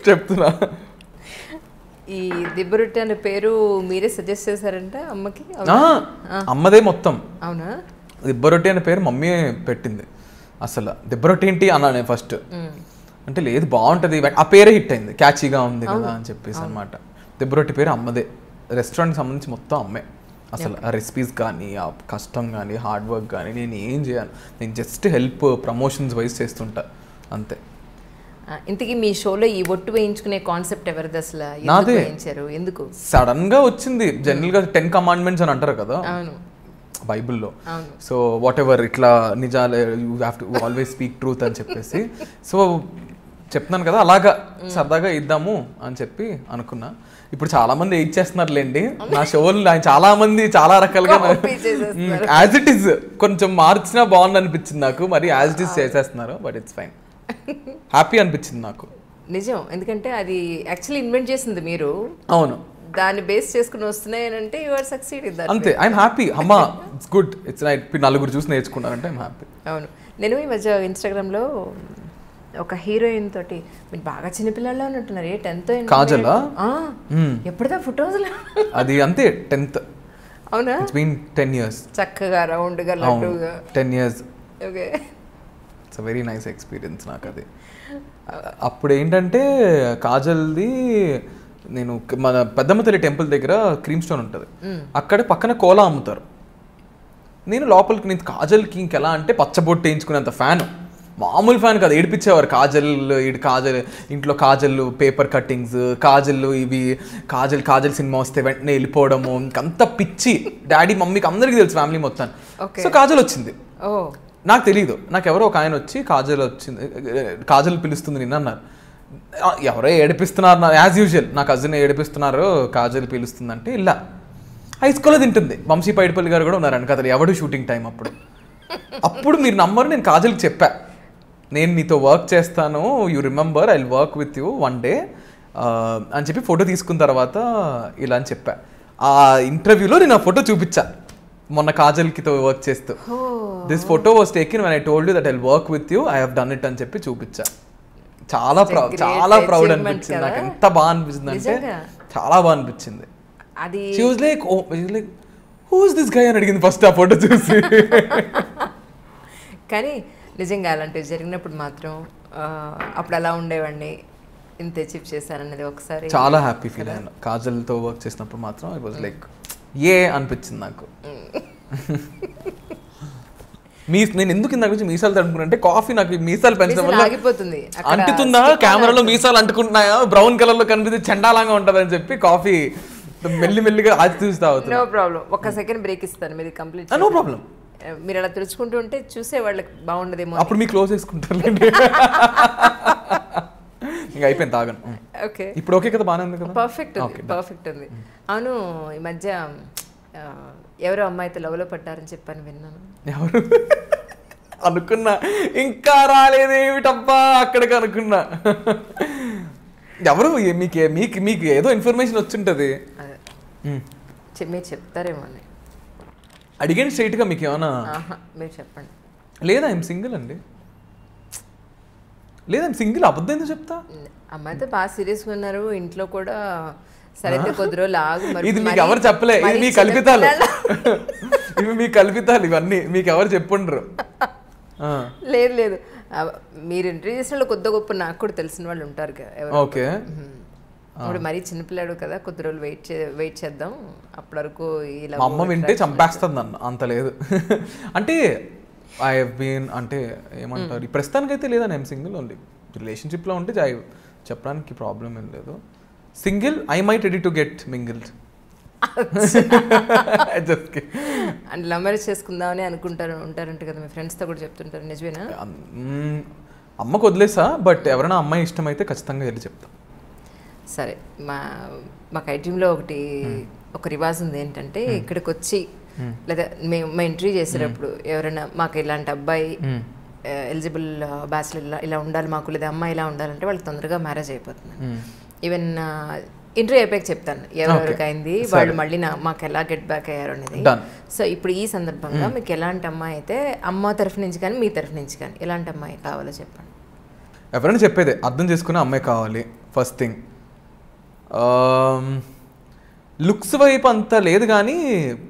చెప్తున్నా. ఈ దిబ్బరొట్టె అనే పేరు మీరే సజెస్ట్ చేశారంట అమ్మకి? అమ్మదే మొత్తం. అవునా? దిబ్బరొట్టె అనే పేరు మమ్మీ పెట్టింది. అసలు దిబ్బరొట్టె ఏంటి అన్నా నేను ఫస్ట్, అంటే లేదు బాగుంటుంది, ఆ పేరే హిట్ అయింది, క్యాచీగా ఉంది కదా అని చెప్పేసి అనమాట. దిబ్బరొట్టె పేరు అమ్మదే, రెస్టారెంట్కి సంబంధించి మొత్తం అమ్మే. అసలు ఆ రెసిపీస్ కానీ, ఆ కష్టం కానీ, హార్డ్ వర్క్ కానీ నేను ఏం చేయాలి, నేను జస్ట్ హెల్ప్ ప్రమోషన్స్ వైజ్ చేస్తుంటా అంతే. ఇంతకీ మీ షోలో ఈ ఒట్టు వేయించుకునే కాన్సెప్ట్ ఎవరిది అసలు? ఎందుకు సడన్ గా వచ్చింది? జనరల్ గా 10 commandments అని అంటారు కదా బైబిల్లో. సో వాట్ ఎవర్ ఇట్లా నిజాలు, you have to always speak truth అని చెప్పేసి, సో చెప్తున్నాను కదా, అలాగా సరదాగా ఇద్దాము అని చెప్పి అనుకున్నా. ఇప్పుడు చాలా మంది ఎయిట్ చేస్తున్నారులేండి నా షోలు. చాలా మంది చాలా రకాలుగా యాజ్ ఇట్ ఈస్ కొంచెం మార్చినా బాగుంది అనిపించింది నాకు. మరి యాజ్ ఇట్ ఈస్ చేసేస్తున్నారు, బట్ ఇట్స్ ఫైన్. హ్యాపీ అనిపించింది నాకు. నిజం, ఎందుకంటే అది యాక్చువల్లీ ఇన్వెంట్ చేసింది మీరు. అవును, దాన్ని బేస్ చేసుకుని వస్తున్నాయి అంటే you are succeed in that. అంతే. I'm happy. అమ్మా ఇట్స్ గుడ్, ఇట్స్ రైట్. నలుగురు చూసి నేర్చుకున్నారంటే ఐఎమ్ హ్యాపీ. అవును, నేను ఈ మధ్య ఇన్స్టాగ్రామ్లో ఒక హీరోయిన్ తోటి మీరు బాగా చిన్నపిల్లల్లో ఉన్నట్టున్నారు. 10th కాజల్ ఎప్పుడుదా ఫొటోస్ అది అంతే 10th. అవునా? It's been 10 years. చక్కగా రౌండ్గా లడ్డుగా 10 years. Okay, it's a very nice experience నాకు అది. అప్పుడు ఏంటంటే కాజల్ది నేను మన పెద్దమ్మ తల్లి టెంపుల్ దగ్గర క్రీమ్ స్టోన్ ఉంటుంది, అక్కడ పక్కన కోలా అమ్ముతారు. నేను లోపలికి నేను కాజల్కి ఇంకెలా అంటే పచ్చబొట్టు వేయించుకునేంత ఫ్యాన్. మామూలు ఫ్యాన్ కాదు, ఏడిపించేవారు. కాజల్ ఇంట్లో కాజల్ పేపర్ కట్టింగ్స్, కాజల్ ఇవి కాజల్ సినిమా వస్తే వెంటనే వెళ్ళిపోవడము, ఇంకంత పిచ్చి. డాడీ మమ్మీకి అందరికీ తెలుసు ఫ్యామిలీ మొత్తం. సో కాజల్ వచ్చింది, నాకు తెలియదు. నాకు ఎవరో ఒక ఆయన వచ్చి కాజల్ పిలుస్తుంది నిన్న అన్నారు. ఎవరో ఏడిపిస్తున్నారు యాజ్ యూజువల్. నా కజిన్ ఏడిపిస్తున్నారు, కాజల్ పిలుస్తుందంటే ఇలా హై స్కూల్లో తింటుంది. వంశీ పైడిపల్లి గారు కూడా ఉన్నారండి కథలు. ఎవడు షూటింగ్ టైం అప్పుడు మీరు నమ్మరు, నేను కాజల్కి చెప్పా, నేను నీతో వర్క్ చేస్తాను, you remember I will work with you one day అని చెప్పి ఫోటో తీసుకున్న తర్వాత ఇలా అని చెప్పా. ఆ ఇంటర్వ్యూలో నేను ఆ ఫోటో చూపించా మొన్న కాజల్కితో వర్క్ చేస్తూ. This photo was taken when I told you that I will work with you, I have done it అని చెప్పి చూపించా. చాలా ప్రౌడ్ అనిపించింది నాకు. ఎంత బాగా అనిపించింది అంటే చాలా బాగా అనిపించింది. She was like, who is this guy అని అడిగింది ఫస్ట్ ఆ ఫోటో చూసి. కానీ నిజంగా అలాంటివి జరిగినప్పుడు మాత్రం అప్పుడు అలా ఉండేవాడిని, ఇంత అచీవ్ చేశాననేది ఒకసారి చాలా హ్యాపీ ఫీల్ అయ్యాను. కాజల్తో వర్క్ చేసినప్పుడు మాత్రం ఐ వాజ్ లైక్ అనిపించింది నాకు. నేను ఎందుకు ఇందాక నుంచి మీసాలు తడుపుకుంటే కాఫీ నాకు మీసాలు పెంచడం వల్ల ఆగిపోతుంది, అంటుతుందా కెమెరాలో మీసాలు అంటుకుంటున్నాయా, బ్రౌన్ కలర్ లో కనిపిస్తే చండాలంగా ఉంటది అని చెప్పి కాఫీ మెల్లిమెల్లిగా అది చూస్తా అవుతుంది. నో ప్రాబ్లం, ఒక్క సెకండ్ బ్రేక్ ఇస్తాను, మీరు కంప్లీట్. No problem. మీరు అలా తెలుసుకుంటూ ఉంటే చూసే వాళ్ళకి బాగుండదేమో, అప్పుడు మీ క్లోజ్ చేసుకుంటారు. ఇంకా అయిపోయింది, తాగను. ఓకే, ఇప్పుడు ఓకే కదా, బాగానే ఉంది కదా, పర్ఫెక్ట్ ఉంది, పర్ఫెక్ట్ ఉంది. అవును, ఈ మధ్య ఎవరో అమ్మాయితో లవ్లో పడ్డారని చెప్పాను, విన్నాను. ఎవరు అనుకున్నా, ఇంకా రాలేదేమిటబ్బా అక్కడికి అనుకున్నా. ఎవరు మీకు ఏదో ఇన్ఫర్మేషన్ వచ్చింటది, మీరు చెప్తారేమో అని అడిగాను స్ట్రైట్గా. మీకు ఏమన్నా మీరు చెప్పండి. లేదా ఐఎమ్ సింగిల్ అండి, లేదా ఐఎమ్ సింగిల్. అబద్ధం ఎందుకు చెప్తా? అమ్మాయితో బాగా సీరియస్గా ఉన్నారు, ఇంట్లో కూడా సరే కొద్ది రోజులు ఆగు. ఇది మీకు ఎవరు చెప్పలే, ఇది మీ కల్పితాలు, ఇవి మీ కల్పితాలు, ఇవన్నీ మీకు ఎవరు చెప్పుండ్రు. లేదు లేదు, మీరు ఇంటర్వ్యూ చేసిన వాళ్ళు కొద్ది గొప్ప నాకు కూడా తెలిసిన వాళ్ళు ఉంటారు కదా. ఓకే, ఇప్పుడు మరీ చిన్నపిల్లాడు కదా, కొద్ది రోజులు వెయిట్ చేద్దాం, అప్పటి వరకు ఇలా. మా అమ్మ వింటే చంపేస్తుంది నన్ను, అంత లేదు. అంటే ఐ హావ్ బీన్, అంటే ఏమంటారు, ప్రస్తుతానికైతే లేదా నేను సింగిల్ ఓన్లీ. రిలేషన్షిప్లో ఉంటే చెప్పడానికి ప్రాబ్లం ఏం లేదు. Single, I might ready to get mingled. And love marriage చేసుకుందామని ఉంటారంట కదా, మీ ఫ్రెండ్స్తో కూడా చెప్తుంటారు, నిజమేనా? అమ్మకు వదిలేసా, బట్ ఎవరైనా అమ్మాయి ఇష్టమైతే ఖచ్చితంగా వెళ్ళి చెప్తా. సరే, మాకు ఐటీఎంలో ఒక రివాజ్ ఉంది ఏంటంటే, ఇక్కడికి వచ్చి లేదా మేము ఇంటర్వ్యూ చేసేటప్పుడు ఎవరైనా మాకు ఇలాంటి అబ్బాయి ఎలిజిబుల్ బ్యాచిలర్ ఇలా ఉండాలి మాకు, లేదా అమ్మాయి ఇలా ఉండాలంటే వాళ్ళకి తొందరగా మ్యారేజ్ అయిపోతుంది. ఈవెన్ ఇంటర్వ్యూ అయిపోయాక చెప్తాను ఎవరెవరికి అయింది, వాళ్ళు మళ్ళీ మాకు ఎలా గెట్ బ్యాక్ అయ్యారు అనేది. సో ఇప్పుడు ఈ సందర్భంగా మీకు ఎలాంటి అమ్మాయి అయితే, అమ్మ తరఫు నుంచి కానీ మీ తరఫు నుంచి కానీ ఎలాంటి అమ్మాయి కావాలో చెప్పండి. ఎవరైనా చెప్పేదే, అర్థం చేసుకునే అమ్మాయి కావాలి ఫస్ట్ థింగ్. లుక్స్ వైపు అంత లేదు కానీ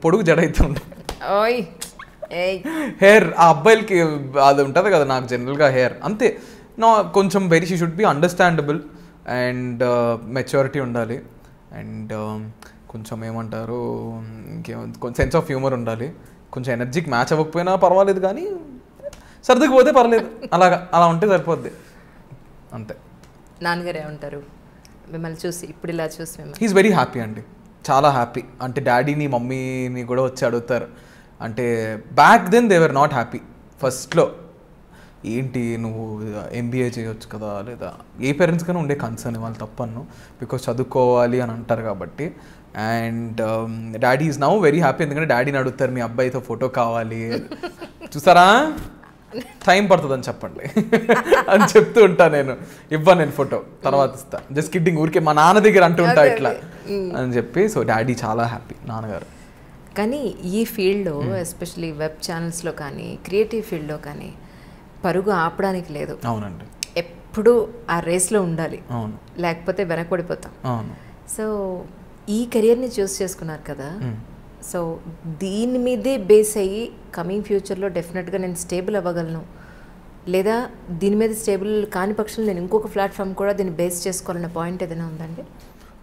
పొడుగు జడ అయితే ఉంటుంది. హెయిర్ ఆ అబ్బాయిలకి అది ఉంటుంది కదా, నాకు జనరల్గా హెయిర్ అంతే. కొంచెం very she should be understandable and maturity ఉండాలి. అండ్ కొంచెం ఏమంటారు, కొంచెం సెన్స్ ఆఫ్ హ్యూమర్ ఉండాలి. కొంచెం ఎనర్జీకి మ్యాచ్ అవ్వకపోయినా పర్వాలేదు కానీ సర్దుకు పోతే పర్లేదు, అలా ఉంటే సరిపోద్ది అంతే. నాన్నగారు ఏమంటారు మిమ్మల్ని చూసి, ఇప్పుడు ఇలా చూసి? మిమ్మల్ని హీఈస్ వెరీ హ్యాపీ అండి, చాలా హ్యాపీ. అంటే డాడీని మమ్మీని కూడా వచ్చి అడుగుతారు. అంటే back then they were not happy ఫస్ట్లో. ఏంటి నువ్వు ఎంబీఏ చేయొచ్చు కదా, లేదా ఏ పేరెంట్స్ కన్నా ఉండే కన్సర్న్ వాళ్ళు తప్పను, బికాస్ చదువుకోవాలి అని అంటారు కాబట్టి. And daddy is now very happy, ఎందుకంటే డాడీని అడుగుతారు మీ అబ్బాయితో ఫోటో కావాలి, చూసారా టైం పడుతుందని చెప్పండి అని చెప్తూ ఉంటా. నేను ఇవ్వను, నేను ఫోటో తర్వాత ఇస్తా, జస్ట్ కిడ్డింగ్, ఊరికే మా నాన్న దగ్గర అంటుంటా ఇట్లా అని చెప్పి. సో డాడీ చాలా హ్యాపీ, నాన్నగారు. కానీ ఈ ఫీల్డ్లో ఎస్పెషలీ వెబ్ ఛానల్స్లో కానీ క్రియేటివ్ ఫీల్డ్లో కానీ పరుగు ఆపడానికి లేదు. అవునండి, ఎప్పుడు ఆ రేస్లో ఉండాలి, అవును, లేకపోతే వెనకబడిపోతాం. అవును. సో ఈ కెరియర్ని చూస్ చేసుకున్నారు కదా, సో దీని మీదే బేస్ అయ్యి కమింగ్ ఫ్యూచర్లో డెఫినెట్గా నేను స్టేబుల్ అవ్వగలను, లేదా దీని మీద స్టేబుల్ కాని పక్షంలో నేను ఇంకొక ప్లాట్ఫామ్ కూడా దీన్ని బేస్ చేసుకోవాలనే పాయింట్ ఏదైనా ఉందండి?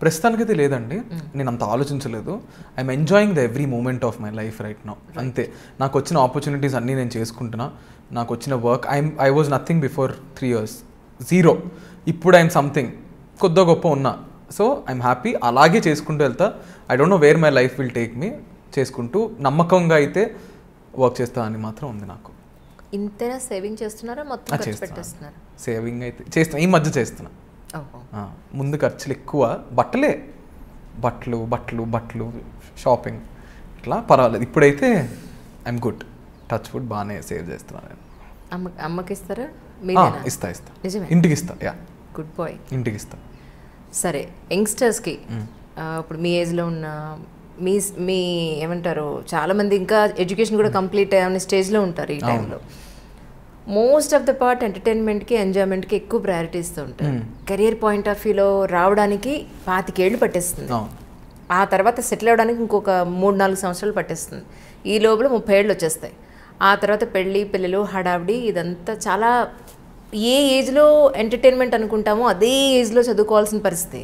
ప్రస్తుతానికైతే లేదండి, నేను అంత ఆలోచించలేదు. I'm enjoying the every moment of my life right now. అంతే, నాకు వచ్చిన ఆపర్చునిటీస్ అన్నీ నేను చేసుకుంటున్నా. నాకు వచ్చిన work, I was nothing before 3 years, zero. ఇప్పుడు ఐఎమ్ సంథింగ్, కొద్దిగా గొప్ప ఉన్నా. సో ఐఎమ్ హ్యాపీ, అలాగే చేసుకుంటూ వెళ్తా. I don't know where my life will take me, చేసుకుంటూ నమ్మకంగా అయితే వర్క్ చేస్తా అని మాత్రం ఉంది నాకు. ఇంతేనా సేవింగ్ చేస్తున్నారా, మొత్తం ఖర్చు పెట్టేస్తున్నారా? సేవింగ్ అయితే చేస్తున్నా, ఈ మధ్య చేస్తున్నా. ముందు ఖర్చులు ఎక్కువ, బట్టలు షాపింగ్ ఇట్లా పర్వాలేదు. ఇప్పుడైతే ఐఎమ్ గుడ్, టచ్ వుడ్, బాగానే సేవ్ చేస్తున్నాను నేను. అమ్మకి ఇస్తారా? ఇస్తా ఇంటికి ఇస్తా. యా, గుడ్ బాయ్, ఇంటికి ఇస్తా. సరే, యంగ్స్టర్స్కి ఇప్పుడు మీ ఏజ్లో ఉన్న మీ ఏమంటారు, చాలామంది ఇంకా ఎడ్యుకేషన్ కూడా కంప్లీట్ అయ్యే స్టేజ్లో ఉంటారు ఈ టైంలో. మోస్ట్ ఆఫ్ ద పార్ట్ ఎంటర్టైన్మెంట్కి, ఎంజాయ్మెంట్కి ఎక్కువ ప్రయారిటీ ఇస్తూ ఉంటారు. కెరియర్ పాయింట్ ఆఫ్ వ్యూలో రావడానికి 25 ఏళ్ళు పట్టేస్తుంది, ఆ తర్వాత సెటిల్ అవ్వడానికి ఇంకొక 3-4 సంవత్సరాలు పట్టేస్తుంది. ఈ లోపల 30 ఏళ్ళు వచ్చేస్తాయి. ఆ తర్వాత పెళ్ళి, పిల్లలు, హడావిడి, ఇదంతా చాలా. ఏ ఏజ్లో ఎంటర్టైన్మెంట్ అనుకుంటామో అదే ఏజ్లో చదువుకోవాల్సిన పరిస్థితి.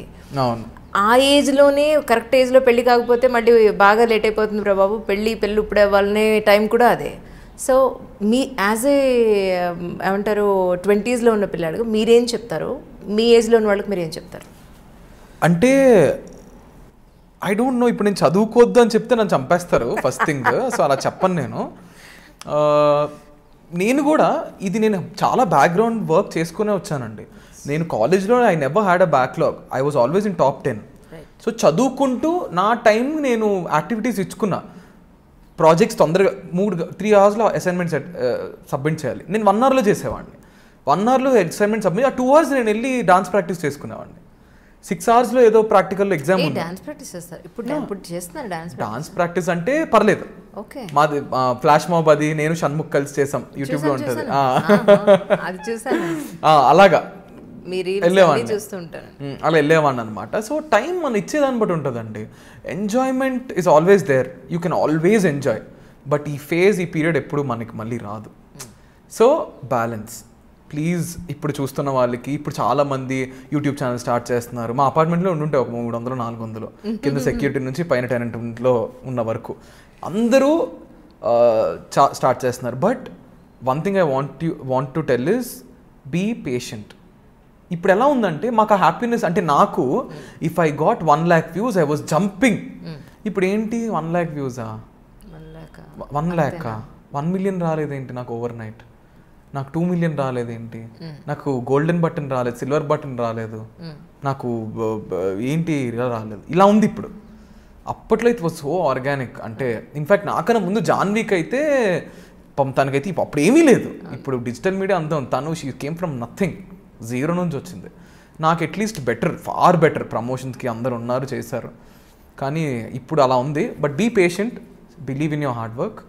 ఆ ఏజ్లోనే కరెక్ట్ ఏజ్లో పెళ్ళి కాకపోతే మళ్ళీ బాగా లేట్ అయిపోతుంది బాబు, పెళ్ళి ఇప్పుడు అవ్వాలనే టైం కూడా అదే. సో మీ యాజ్ ఏ ఏమంటారు 20sలో ఉన్న పిల్లాడు మీరేం చెప్తారు, మీ ఏజ్లో ఉన్న వాళ్ళకి మీరేం చెప్తారు? అంటే ఐ డోంట్ నో, ఇప్పుడు నేను చదువుకోవద్దు అని చెప్తే నన్ను చంపేస్తారు ఫస్ట్ థింగ్. సో అలా చెప్పను నేను. నేను కూడా నేను చాలా బ్యాక్గ్రౌండ్ వర్క్ చేసుకునే వచ్చానండి. నేను కాలేజ్లో I never had a backlog, I was always in top 10. So చదువుకుంటూ నా టైం నేను యాక్టివిటీస్ ఇచ్చుకున్నా. ప్రాజెక్ట్స్ తొందరగా 3 hours అసైన్మెంట్స్ సబ్మిట్ చేయాలి, నేను 1 hour చేసేవాడిని. 1 hour అసైన్మెంట్ సబ్మిట్, ఆ 2 hours నేను వెళ్ళి డాన్స్ ప్రాక్టీస్ చేసుకునేవాడిని. 6 hours ఎదో ప్రాక్టికల్ ఎగ్జామ్ ఉంది. డాన్స్ ప్రాక్టీస్ చేస్తారు ఇప్పుడు చేస్తున్నారు? డాన్స్ ప్రాక్టీస్ అంటే పర్లేదు, మాది ఫ్లాష్ మాబ్, అది నేను షణ్ముఖ్ కలిసి చేసాం, యూట్యూబ్ లో ఉంటుంది. అలాగా అలా వెళ్ళేవాడిని అనమాట. సో టైం మనం ఇచ్చేదాన్ని బట్టి ఉంటుందండి. Enjoyment is always there, you can always enjoy. But ఈ పీరియడ్ ఎప్పుడు మనకి మళ్ళీ రాదు. So balance please. ఇప్పుడు చూస్తున్న వాళ్ళకి, ఇప్పుడు చాలా మంది యూట్యూబ్ ఛానల్ స్టార్ట్ చేస్తున్నారు. మా అపార్ట్మెంట్లో ఉండుంటే ఒక 300-400 కింద సెక్యూరిటీ నుంచి పైన టెనెంట్లో ఉన్న వరకు అందరూ స్టార్ట్ చేస్తున్నారు. But one thing I want to tell is be patient. ఇప్పుడు ఎలా ఉందంటే మాకు ఆ హ్యాపీనెస్, అంటే నాకు if I got 1 lakh views I was jumping. ఇప్పుడు ఏంటి 1 lakh వ్యూసా, 1 lakh 1 million రాలేదేంటి నాకు ఓవర్ నైట్, నాకు 2 million రాలేదేంటి, నాకు గోల్డెన్ బటన్ రాలేదు, సిల్వర్ బటన్ రాలేదు, నాకు ఏంటి ఇలా రాలేదు, ఇలా ఉంది ఇప్పుడు. అప్పట్లో ఇట్ వాజ్ సో ఆర్గానిక్. అంటే ఇన్ఫ్యాక్ట్ నాకన్నా ముందు జాన్వీకి అయితే తనకైతే అప్పుడు ఏమీ లేదు. ఇప్పుడు డిజిటల్ మీడియా అంతా తను షీ కేమ్ ఫ్రమ్ నథింగ్, 0 నుంచి వచ్చింది. నాకు అట్లీస్ట్ బెటర్, ఫార్ బెటర్, ప్రమోషన్స్కి అందరు ఉన్నారు, చేశారు. కానీ ఇప్పుడు అలా ఉంది. But be patient, believe in your hard work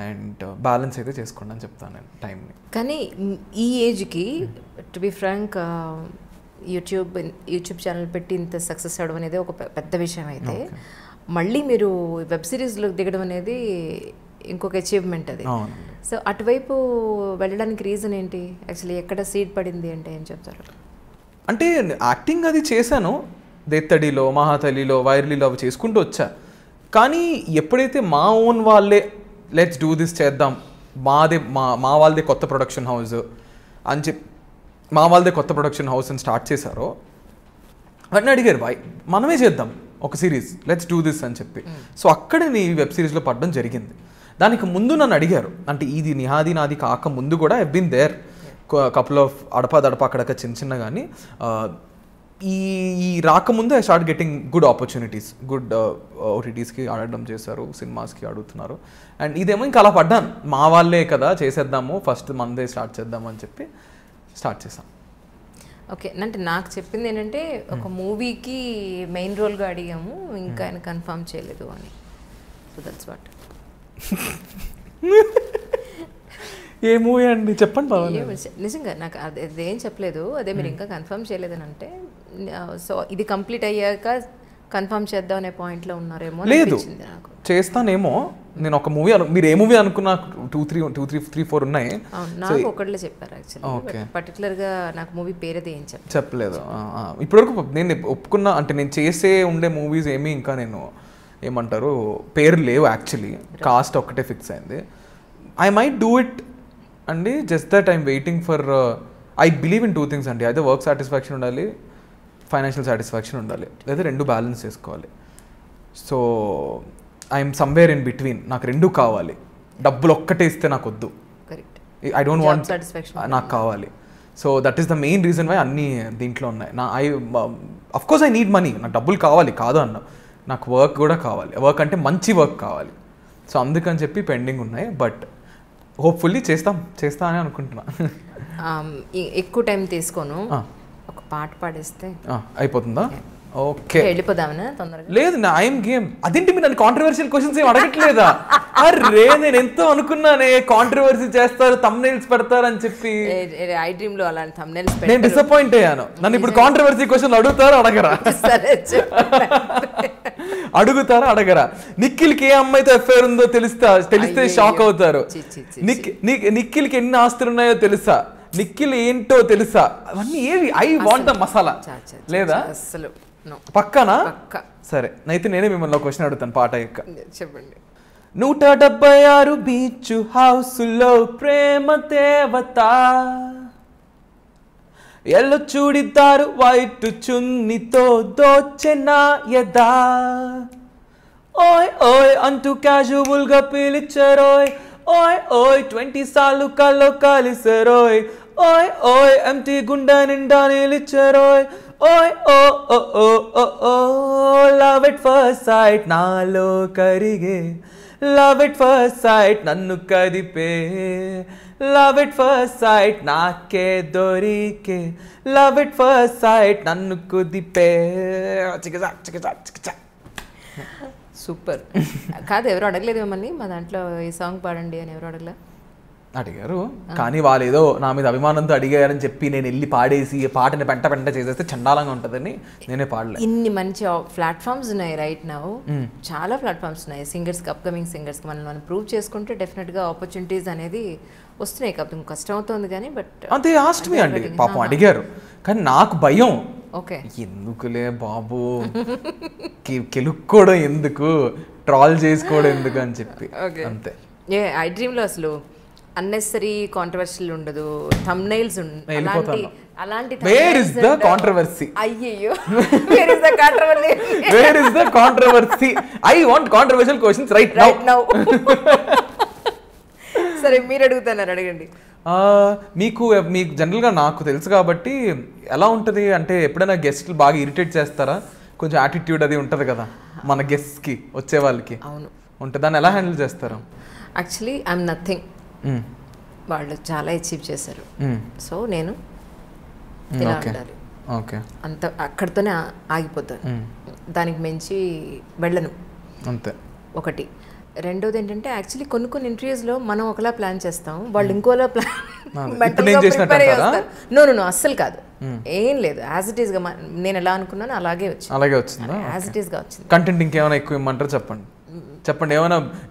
and balance అయితే చేసుకోండి అని చెప్తాను నేను టైంని. కానీ ఈ ఏజ్కి to be frank YouTube channel పెట్టి ఇంత సక్సెస్ అవ్వడం అనేది ఒక పెద్ద విషయం అయితే, మళ్ళీ మీరు వెబ్ సిరీస్లో దిగడం అనేది ఇంకొక అచీవ్మెంట్ అది. సో అటువైపు వెళ్ళడానికి రీజన్ ఏంటి? యాక్చువల్లీ ఎక్కడ సీడ్ పడింది అంటే ఏం చెప్తారు? అంటే యాక్టింగ్ అది చేశాను, దేత్తడిలో, మహాతలిలో, వైర్లీలో అవి చేసుకుంటూ వచ్చా. కానీ ఎప్పుడైతే మా ఓన్ వాళ్ళే లెట్స్ డూ దిస్ చేద్దాం, మా వాళ్ళదే కొత్త ప్రొడక్షన్ హౌస్ అని చెప్పి మా వాళ్ళదే కొత్త ప్రొడక్షన్ హౌస్ అని స్టార్ట్ చేశారో అని అడిగారు, మనమే చేద్దాం ఒక సిరీస్, లెట్స్ డూ దిస్ అని చెప్పి. సో అక్కడ నేను ఈ వెబ్ సిరీస్లో పడడం జరిగింది. దానికి ముందు నన్ను అడిగారు, అంటే ఇది నిహాది నాది కాక ముందు కూడా I been there. Couple of అడప అక్కడక్క చిన్న కానీ ఈ రాకముందు I start getting good opportunities, good ఓటీటీస్కి అడగడం చేశారు, సినిమాస్కి అడుగుతున్నారు. అండ్ ఇదేమో ఇంకా అలా పడ్డాను, మా వాళ్ళే కదా చేసేద్దాము, ఫస్ట్ మనదే స్టార్ట్ చేద్దాము అని చెప్పి స్టార్ట్ చేశాను. ఓకే, అంటే నాకు చెప్పింది ఏంటంటే ఒక మూవీకి మెయిన్ రోల్గా అడిగాము, ఇంకా ఆయన కన్ఫర్మ్ చేయలేదు అని. So that's what. A movie అండి చెప్పండి బాబు. నిజంగా నాకు అదేం చెప్పలేదు, అదే మీరు ఇంకా కన్ఫర్మ్ చేయలేదని అంటే, సో ఇది కంప్లీట్ అయ్యాక కన్ఫర్మ్ చేద్దాం అనే పాయింట్లో ఉన్నారేమో. లేదు, చేస్తానేమో. నేను ఒక మూవీ మీరు ఏ మూవీ అనుకున్నా 2-3-4 ఉన్నాయి. నాకు ఒకళ్ళే చెప్పారు యాక్చువల్లీ, పర్టికులర్గా నాకు మూవీ పేరేది ఏం చెప్పలేదు. ఇప్పటివరకు నేను ఒప్పుకున్నా అంటే నేను చేసే ఉండే మూవీస్ ఏమీ ఇంకా నేను ఏమంటారు పేరు లేవు యాక్చువల్లీ, కాస్ట్ ఒక్కటే ఫిక్స్ అయింది. ఐ మైట్ డూ ఇట్ అండి, just that I'm waiting for I believe in 2 things అండి. అయితే వర్క్ సాటిస్ఫాక్షన్ ఉండాలి, ఫైనాన్షియల్ సాటిస్ఫాక్షన్ ఉండాలి, లేదా 2 బ్యాలెన్స్ చేసుకోవాలి. So I'm somewhere in between. నాకు 2 కావాలి. డబ్బులు ఒక్కటే ఇస్తే నాకు వద్దు, ఐ డోంట్ వాంట్, నాకు కావాలి. So that is the main reason why అన్నీ దీంట్లో ఉన్నాయి. Of course I need money, నాకు డబ్బులు కావాలి కాదు అన్న, నాకు వర్క్ కూడా కావాలి, వర్క్ అంటే మంచి వర్క్ కావాలి. సో అందుకని చెప్పి పెండింగ్ ఉన్నాయి, బట్ హోప్ఫుల్లీ చేస్తా అని అనుకుంటున్నా. ఎక్కువ టైం తీసుకోను, ఒక పాట పాడేస్తే అయిపోతుందా? ఓకే, వెళ్ళిపోదామనా తొందరగా? లేదు, నా ఐఎమ్ గేమ్. అదేంటి మీరు నన్ను కాంట్రవర్షియల్ క్వశ్చన్స్ ఏం అడగట్లేదా? అరే నేను ఎంతో అనుకున్నానే కాంట్రవర్సీ చేస్తారు, థంబ్నెయిల్స్ పెడతారు అని చెప్పి. ఐ డ్రీమ్ లో అలాంటి థంబ్నెయిల్స్ నేను డిసప్పాయింట్ అయ్యాను. నన్ను ఇప్పుడు కాంట్రవర్సీ క్వశ్చన్ అడుగుతారా అడగరా? అడుగుతారా అడగరా? నిఖిల్కి ఏ అమ్మాయితో ఎఫ్ఐఆర్ ఉందో తెలిస్తే షాక్ అవుతారు. నిఖిల్కి ఎన్ని ఆస్తులు ఉన్నాయో తెలుసా? నిఖిల్ ఏంటో తెలుసా? అవన్నీ ఏవి? I want the masala. లేదా అసలు పక్కనా? సరే, అయితే నేనే మిమ్మల్ని క్వశ్చన్ అడుగుతాను పాట యొక్క. చెప్పండి. 176 బీచ్ హౌస్లో ప్రేమ దేవత, ఎల్లో చూడిదారు వైట్ చున్నితో దోచెనా యదా, ఓయ్ ఓయ్ అంటూ క్యాజువల్ గా పిలిచారోయ్, ఓయ్ ఓయ్ 20 సార్లు కల్లో కలిసారోయ్, ఓయ్ ఓయ్ ఎంటీ గుండె నిండా నిలిచారోయ్, ఓయ్ ఓ ఓ ఓ ఓ ఓ లవ్ ఎట్ ఫస్ట్ సైట్ నాలో కరిగే, లవ్ ఎట్ ఫస్ట్ సైట్ నన్ను కదిపే, లవ్ ఎట్ ఫస్ట్ సైట్ నాకే దొరికే, లవ్ ఎట్ ఫస్ట్ సైట్ నన్ను కుదిపే. సూపర్. కాదు, ఎవరు అడగలేదు మిమ్మల్ని మా దాంట్లో ఈ సాంగ్ పాడండి అని? ఎవరు అడిగారు, కానీ వాళ్ళు ఏదో నా మీద అభిమానంతో అడిగారని చెప్పి నేను వెళ్ళి పాడేసి పాటని పెంట చేసేస్తే చండాలంగా ఉంటుందని నేనే పాడలేదు. ఇన్ని మంచి ప్లాట్ఫామ్స్ ఉన్నాయి రైట్ నౌ, చాలా ప్లాట్ఫామ్స్ ఉన్నాయి సింగర్స్కి, అప్కమింగ్ సింగర్స్కి. మనం ప్రూవ్ చేసుకుంటే డెఫినెట్గా ఆపర్చునిటీస్ అనేది వస్తున్నాయి. కాబట్టి కష్టం అవుతుంది కానీ, బట్ అంతే ఆస్ట్ మీ అండి, పాపం అడిగారు, కానీ నాకు భయం. ఓకే, ఎందుకులే బాబు, కెలుక్కోవడం ఎందుకు, ట్రాల్ చేసుకోవడం ఎందుకు అని చెప్పి అంతే. ఐ డ్రీమ్లో అసలు అన్నెసరీ కాంట్రవర్షియల్ ఉండదు, థంబ్నెయిల్స్ అలాంటి. Where is the controversy? అయ్యయ్యో, where is the controversy? Where is the controversy? I want controversial questions right now. సరే, మీరు అడుగుతున్నారు, అడగండి. మీకు జనరల్గా నాకు తెలుసు కాబట్టి ఎలా ఉంటుంది అంటే, ఎప్పుడైనా గెస్ట్లు బాగా ఇరిటేట్ చేస్తారా? కొంచెం యాటిట్యూడ్ అది ఉంటుంది కదా మన గెస్ట్కి, వచ్చే వాళ్ళకి. అవును, ఉంటుంది. దాన్ని ఎలా హ్యాండిల్ చేస్తారు? యాక్చువల్లీ ఐఎమ్ నథింగ్, వాళ్ళు చాలా అచీవ్ చేశారు, సో నేను ఇలా ఉండాలి, అంత అక్కడితోనే ఆగిపోతాను, దానికి మించి వెళ్ళను. అంతే. ఒకటి. రెండోది ఏంటంటే, యాక్చువల్లీ కొన్ని ఇంటర్వ్యూస్లో మనం ఒకలా ప్లాన్ చేస్తాం, వాళ్ళు ఇంకోలా ప్లాన్ ప్రిపేర్ అయ్యి వస్తారు. నో అస్సలు కాదు, ఏం లేదు, యాజ్ ఇట్ ఈస్గా నేను ఎలా అనుకున్నాను అలాగే వచ్చింది, యాజ్ ఇట్ ఈస్గా వచ్చింది. కంటెంట్ ఇంకేమైనా ఎక్కువ ఇమ్మంటారు? చెప్పండి.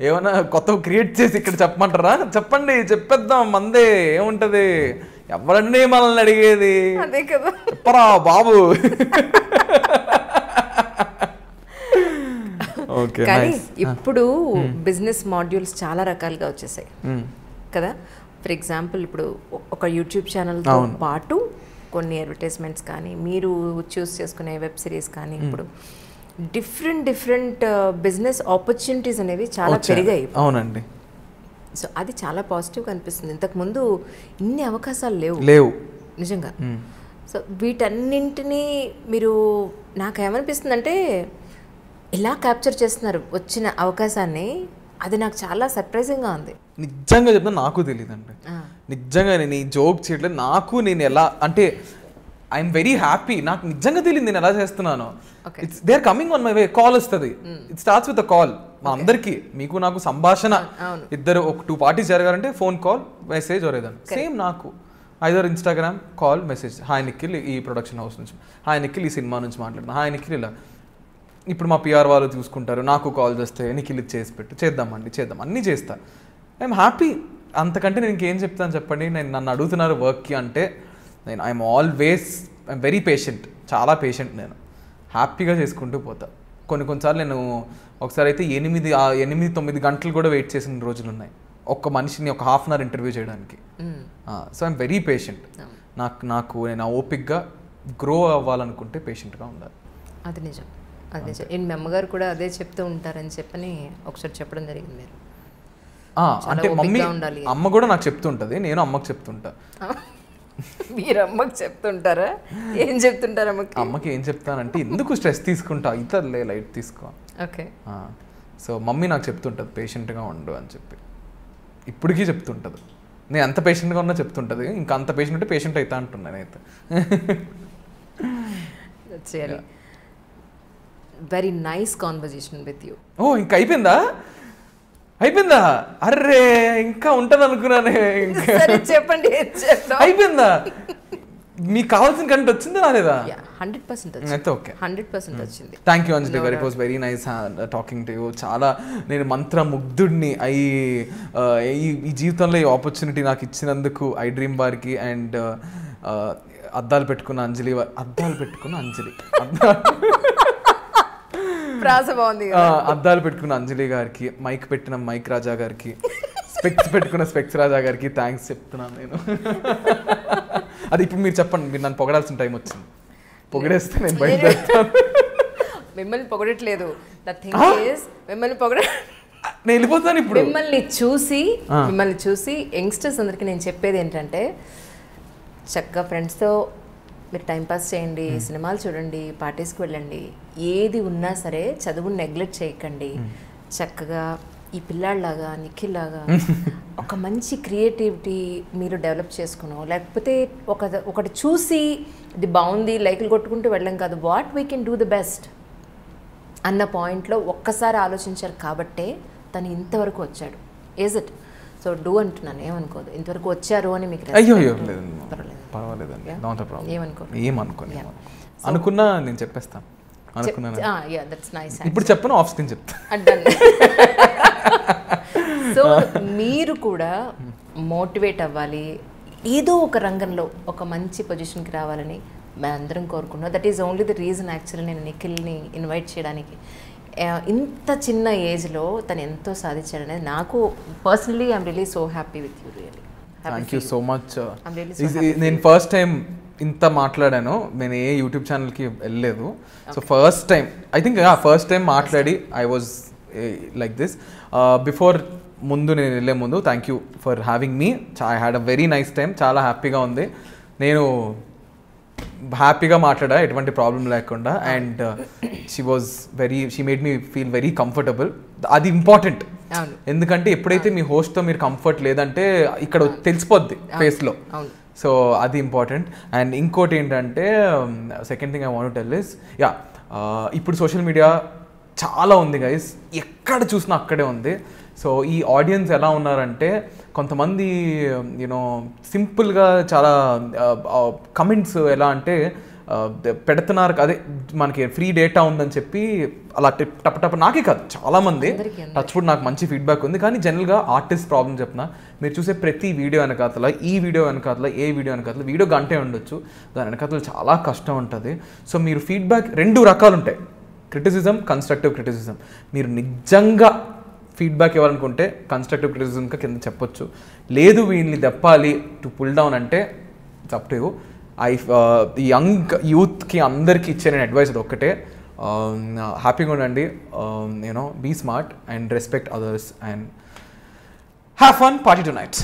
ఏమైనా కొత్త క్రియేట్ చేసి ఇక్కడ చెప్పమంటారా? చెప్పండి, చెప్పేద్దాం, మందే ఏముంటది, ఎవరన్నీ మనల్ని అడిగేది. అదే కదా, చెప్పరా బాబు. కానీ ఇప్పుడు బిజినెస్ మాడ్యూల్స్ చాలా రకాలుగా వచ్చేసాయి కదా. ఫర్ ఎగ్జాంపుల్, ఇప్పుడు ఒక యూట్యూబ్ ఛానల్తో పాటు కొన్ని అడ్వర్టైజ్మెంట్స్ కానీ, మీరు చూస్ చేసుకునే వెబ్ సిరీస్ కానీ, ఇప్పుడు డిఫరెంట్ బిజినెస్ ఆపర్చునిటీస్ అనేవి చాలా పెరిగాయి. అవునండి. సో అది చాలా పాజిటివ్గా అనిపిస్తుంది. ఇంతకుముందు ఇన్ని అవకాశాలు లేవు నిజంగా. సో వీటన్నింటినీ మీరు నాకేమనిపిస్తుందంటే ఎలా క్యాప్చర్ చేస్తున్నారు వచ్చిన అవకాశాన్ని, అది నాకు చాలా సర్ప్రైజింగ్గా ఉంది. నిజంగా చెప్తా నాకు తెలియదండి, నిజంగా నేను ఈ జోక్ చేయట్లేదు. నాకు నేను ఎలా అంటే ఐఎమ్ వెరీ హ్యాపీ, నాకు నిజంగా తెలియదు నేను ఎలా చేస్తున్నాను. It's they are coming on my way, call వస్తుంది, it starts with a call. మా అందరికి మీకు నాకు సంభాషణ, ఇద్దరు ఒక 2 parties జరగాలంటే ఫోన్ కాల్ మెసేజ్ వరేదాన్ని. సేమ్ నాకు either Instagram call message, hi Nikhil ఈ ప్రొడక్షన్ హౌస్ నుంచి, హాయ్ నిఖిల్ ఈ సినిమా నుంచి మాట్లాడుతున్నా, హాయ్ నిఖిల్ ఇలా. ఇప్పుడు మా పిఆర్ వాళ్ళు చూసుకుంటారు, నాకు కాల్ చేస్తే నిఖిల్ ఇది చేసి పెట్టు, చేద్దామండి చేద్దాం, అన్నీ చేస్తా. I'm happy. అంతకంటే నేను ఇంకేం చెప్తాను చెప్పండి. నేను నన్ను అడుగుతున్నారు వర్క్కి అంటే నేను ఐఎమ్ వెరీ పేషెంట్, చాలా పేషెంట్. నేను హ్యాపీగా చేసుకుంటూ పోతా. కొన్నిసార్లు నేను ఒకసారి అయితే 8-9 గంటలు కూడా వెయిట్ చేసిన రోజులు ఉన్నాయి ఒక్క మనిషిని ఒక హాఫ్ అన్ అవర్ ఇంటర్వ్యూ చేయడానికి. So I'm very patient. నేను ఓపిక్గా గ్రో అవ్వాలనుకుంటే పేషెంట్గా ఉండాలి. అది నిజం, అది నిజం. మీ అమ్మగారు కూడా అదే చెప్తూ ఉంటారని చెప్పని ఒకసారి చెప్పడం జరిగింది మీరు. అంటే మమ్మీ అమ్మ కూడా నాకు చెప్తుంటుంది, నేను అమ్మకి చెప్తుంటా. మీరు అమ్మకి చెప్తుంటారా? ఏం చెప్తుంటారు అమ్మకి? అమ్మకి ఏం చెప్తానంటే ఎందుకు స్ట్రెస్ తీసుకుంటా, ఇతరులే లైట్ తీసుకో. ఓకే. సో మమ్మీ నాకు చెప్తుంటుంది పేషెంట్గా ఉండు అని చెప్పి, ఇప్పటికీ చెప్తుంటుంది. నేను ఎంత పేషెంట్గా ఉన్నా చెప్తుంటుంది, ఇంకా అంత పేషెంట్ ఉంటే పేషెంట్ అవుతా అంటున్నాను అయితే. Very nice conversation with you. ఓ ఇంకా అయిపోయిందా? అర్రే ఇంకా ఉంటుంది అనుకున్నానే. చెప్పండి, అయిపోయిందా? మీకు కావాల్సిన కంటెంట్ వచ్చిందా రాలేదా? 100% అయితే ఓకే, 100% వచ్చింది. థ్యాంక్ యూ అంజలి గారు, it was very nice talking to you. చాలా నేను మంత్రముగ్ధుడిని అయ్యి ఈ జీవితంలో ఈ ఆపర్చునిటీ నాకు ఇచ్చినందుకు ఐ డ్రీమ్ వారికి అండ్ అద్దాలు పెట్టుకున్న అంజలి అద్దాలు పెట్టుకున్న అంజలి గారికి, మైక్ పెట్టిన మైక్ రాజా గారికి, స్పెక్స్ పెట్టుకున్న స్పెక్స్ రాజా గారికి థ్యాంక్స్ చెప్తున్నాను నేను. అది ఇప్పుడు మీరు చెప్పండి, మీరు నన్ను పొగడాల్సిన టైం వచ్చింది. పొగిడేస్తే నేను బయలుదేరుతాను. మిమ్మల్ని పొగడట్లేదు, మిమ్మల్ని నేను వెళ్ళిపోతాను ఇప్పుడు. మిమ్మల్ని చూసి యంగ్స్టర్స్ అందరికి నేను చెప్పేది ఏంటంటే, చక్కగా ఫ్రెండ్స్తో మీరు టైంపాస్ చేయండి, సినిమాలు చూడండి, పార్టీస్కి వెళ్ళండి, ఏది ఉన్నా సరే చదువుని నెగ్లెక్ట్ చేయకండి. చక్కగా ఈ పిల్లాడిలాగా నిఖిల్ లాగా ఒక మంచి క్రియేటివిటీ మీరు డెవలప్ చేసుకున్నాం, లేకపోతే ఒకటి చూసి ఇది బాగుంది లైక్లు కొట్టుకుంటూ వెళ్ళం కాదు, what we can do the best అన్న పాయింట్లో ఒక్కసారి ఆలోచించారు కాబట్టే తను ఇంతవరకు వచ్చాడు. Is it? సో డూ అంటున్నాను, ఏమనుకోదు. ఇంతవరకు వచ్చారు అని మీకు అనుకున్నా నేను చెప్పేస్తాను. ఇప్పుడు చెప్పను, ఆఫ్ స్క్రీన్ చెప్తాను. సో మీరు కూడా మోటివేట్ అవ్వాలి, ఏదో ఒక రంగంలో ఒక మంచి పొజిషన్కి రావాలని మేమందరం కోరుకున్నాం. That is only the reason actually నేను నిఖిల్ని ఇన్వైట్ చేయడానికి. ఇంత చిన్న ఏజ్లో తను ఎంతో సాధించాడనేది నాకు personally I'm really so happy with you. Really thank you so much. నేను ఫస్ట్ టైం ఇంత మాట్లాడాను, నేను ఏ యూట్యూబ్ ఛానల్కి వెళ్ళలేదు. సో ఫస్ట్ టైం మాట్లాడి ఐ వాజ్ లైక్ దిస్. ముందు నేను వెళ్ళే ముందు thank you for having me. I had a very nice time, చాలా హ్యాపీగా ఉంది. నేను హ్యాపీగా మాట్లాడా, ఎటువంటి ప్రాబ్లం లేకుండా. And she made me feel very comfortable. అది ఇంపార్టెంట్, ఎందుకంటే ఎప్పుడైతే మీ హోస్ట్తో మీరు కంఫర్ట్ లేదంటే ఇక్కడ తెలిసిపోద్ది ఫేస్లో. సో అది ఇంపార్టెంట్. అండ్ ఇంకోటి ఏంటంటే second thing I want to tell is, ఇప్పుడు సోషల్ మీడియా చాలా ఉంది గైస్, ఎక్కడ చూసినా అక్కడే ఉంది. సో ఈ ఆడియన్స్ ఎలా ఉన్నారంటే, కొంతమంది యూనో సింపుల్గా చాలా కమెంట్స్ ఎలా అంటే పెడుతున్నారు, అదే మనకి ఫ్రీ డేటా ఉందని చెప్పి అలా టప్ నాకే కాదు చాలామంది టచ్వుడ్ నాకు మంచి ఫీడ్బ్యాక్ ఉంది. కానీ జనరల్గా ఆర్టిస్ట్ ప్రాబ్లం చెప్తున్నా, మీరు చూసే ప్రతి వీడియో వెనకాతల ఏ వీడియో వెనకాతల వీడియో గంటే ఉండొచ్చు, దాని వెనకాతల చాలా కష్టం ఉంటుంది. సో మీరు ఫీడ్బ్యాక్ 2 రకాలు ఉంటాయి, క్రిటిసిజం, కన్స్ట్రక్టివ్ క్రిటిసిజం. మీరు నిజంగా ఫీడ్బ్యాక్ ఇవ్వాలనుకుంటే కన్స్ట్రక్టివ్ క్రిటిసిజంగా కింద చెప్పొచ్చు, లేదు వీళ్ళని దప్పాలి టు పుల్ డౌన్ అంటే it's up to you. Young యూత్కి అందరికీ ఇచ్చే నేను అడ్వైస్ అది ఒక్కటే, హ్యాపీగా ఉండండి, you know be smart and respect others and have fun party tonight.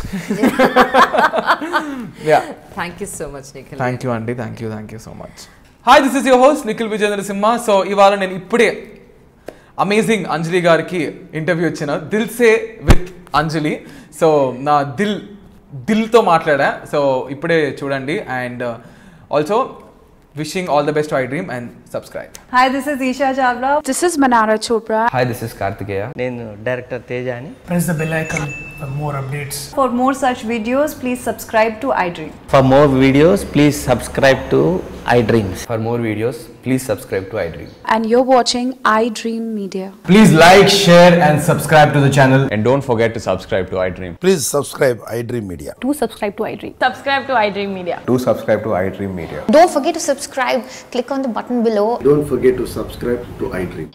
Yeah, thank you so much Nikhil. Thank you అండి, thank you so much. Hi, this is your host Nikhil Vijendra Simha. So ఇవాళ నేను ఇప్పుడే అమేజింగ్ అంజలి గారికి ఇంటర్వ్యూ ఇచ్చిన దిల్ సే విత్ అంజలి. సో నా దిల్తో మాట్లాడా. సో ఇప్పుడే చూడండి. And also wishing all the best to iDream and subscribe. Hi, this is Isha Chawla. This is Manara Chopra. Hi, this is Kartikeya. నేను డైరెక్టర్ తేజ అని. Press the bell icon for more updates. For more such videos, please subscribe to iDream. For more videos, please subscribe to iDreams. For more videos, please subscribe to iDream. And you're watching iDream Media. Please like, share and subscribe to the channel. And don't forget to subscribe to iDream. Please subscribe iDream Media. Do subscribe to iDream. Subscribe to iDream Media. Do subscribe to iDream Media. Don't forget to subscribe. Click on the button below. Don't forget to subscribe to iDream.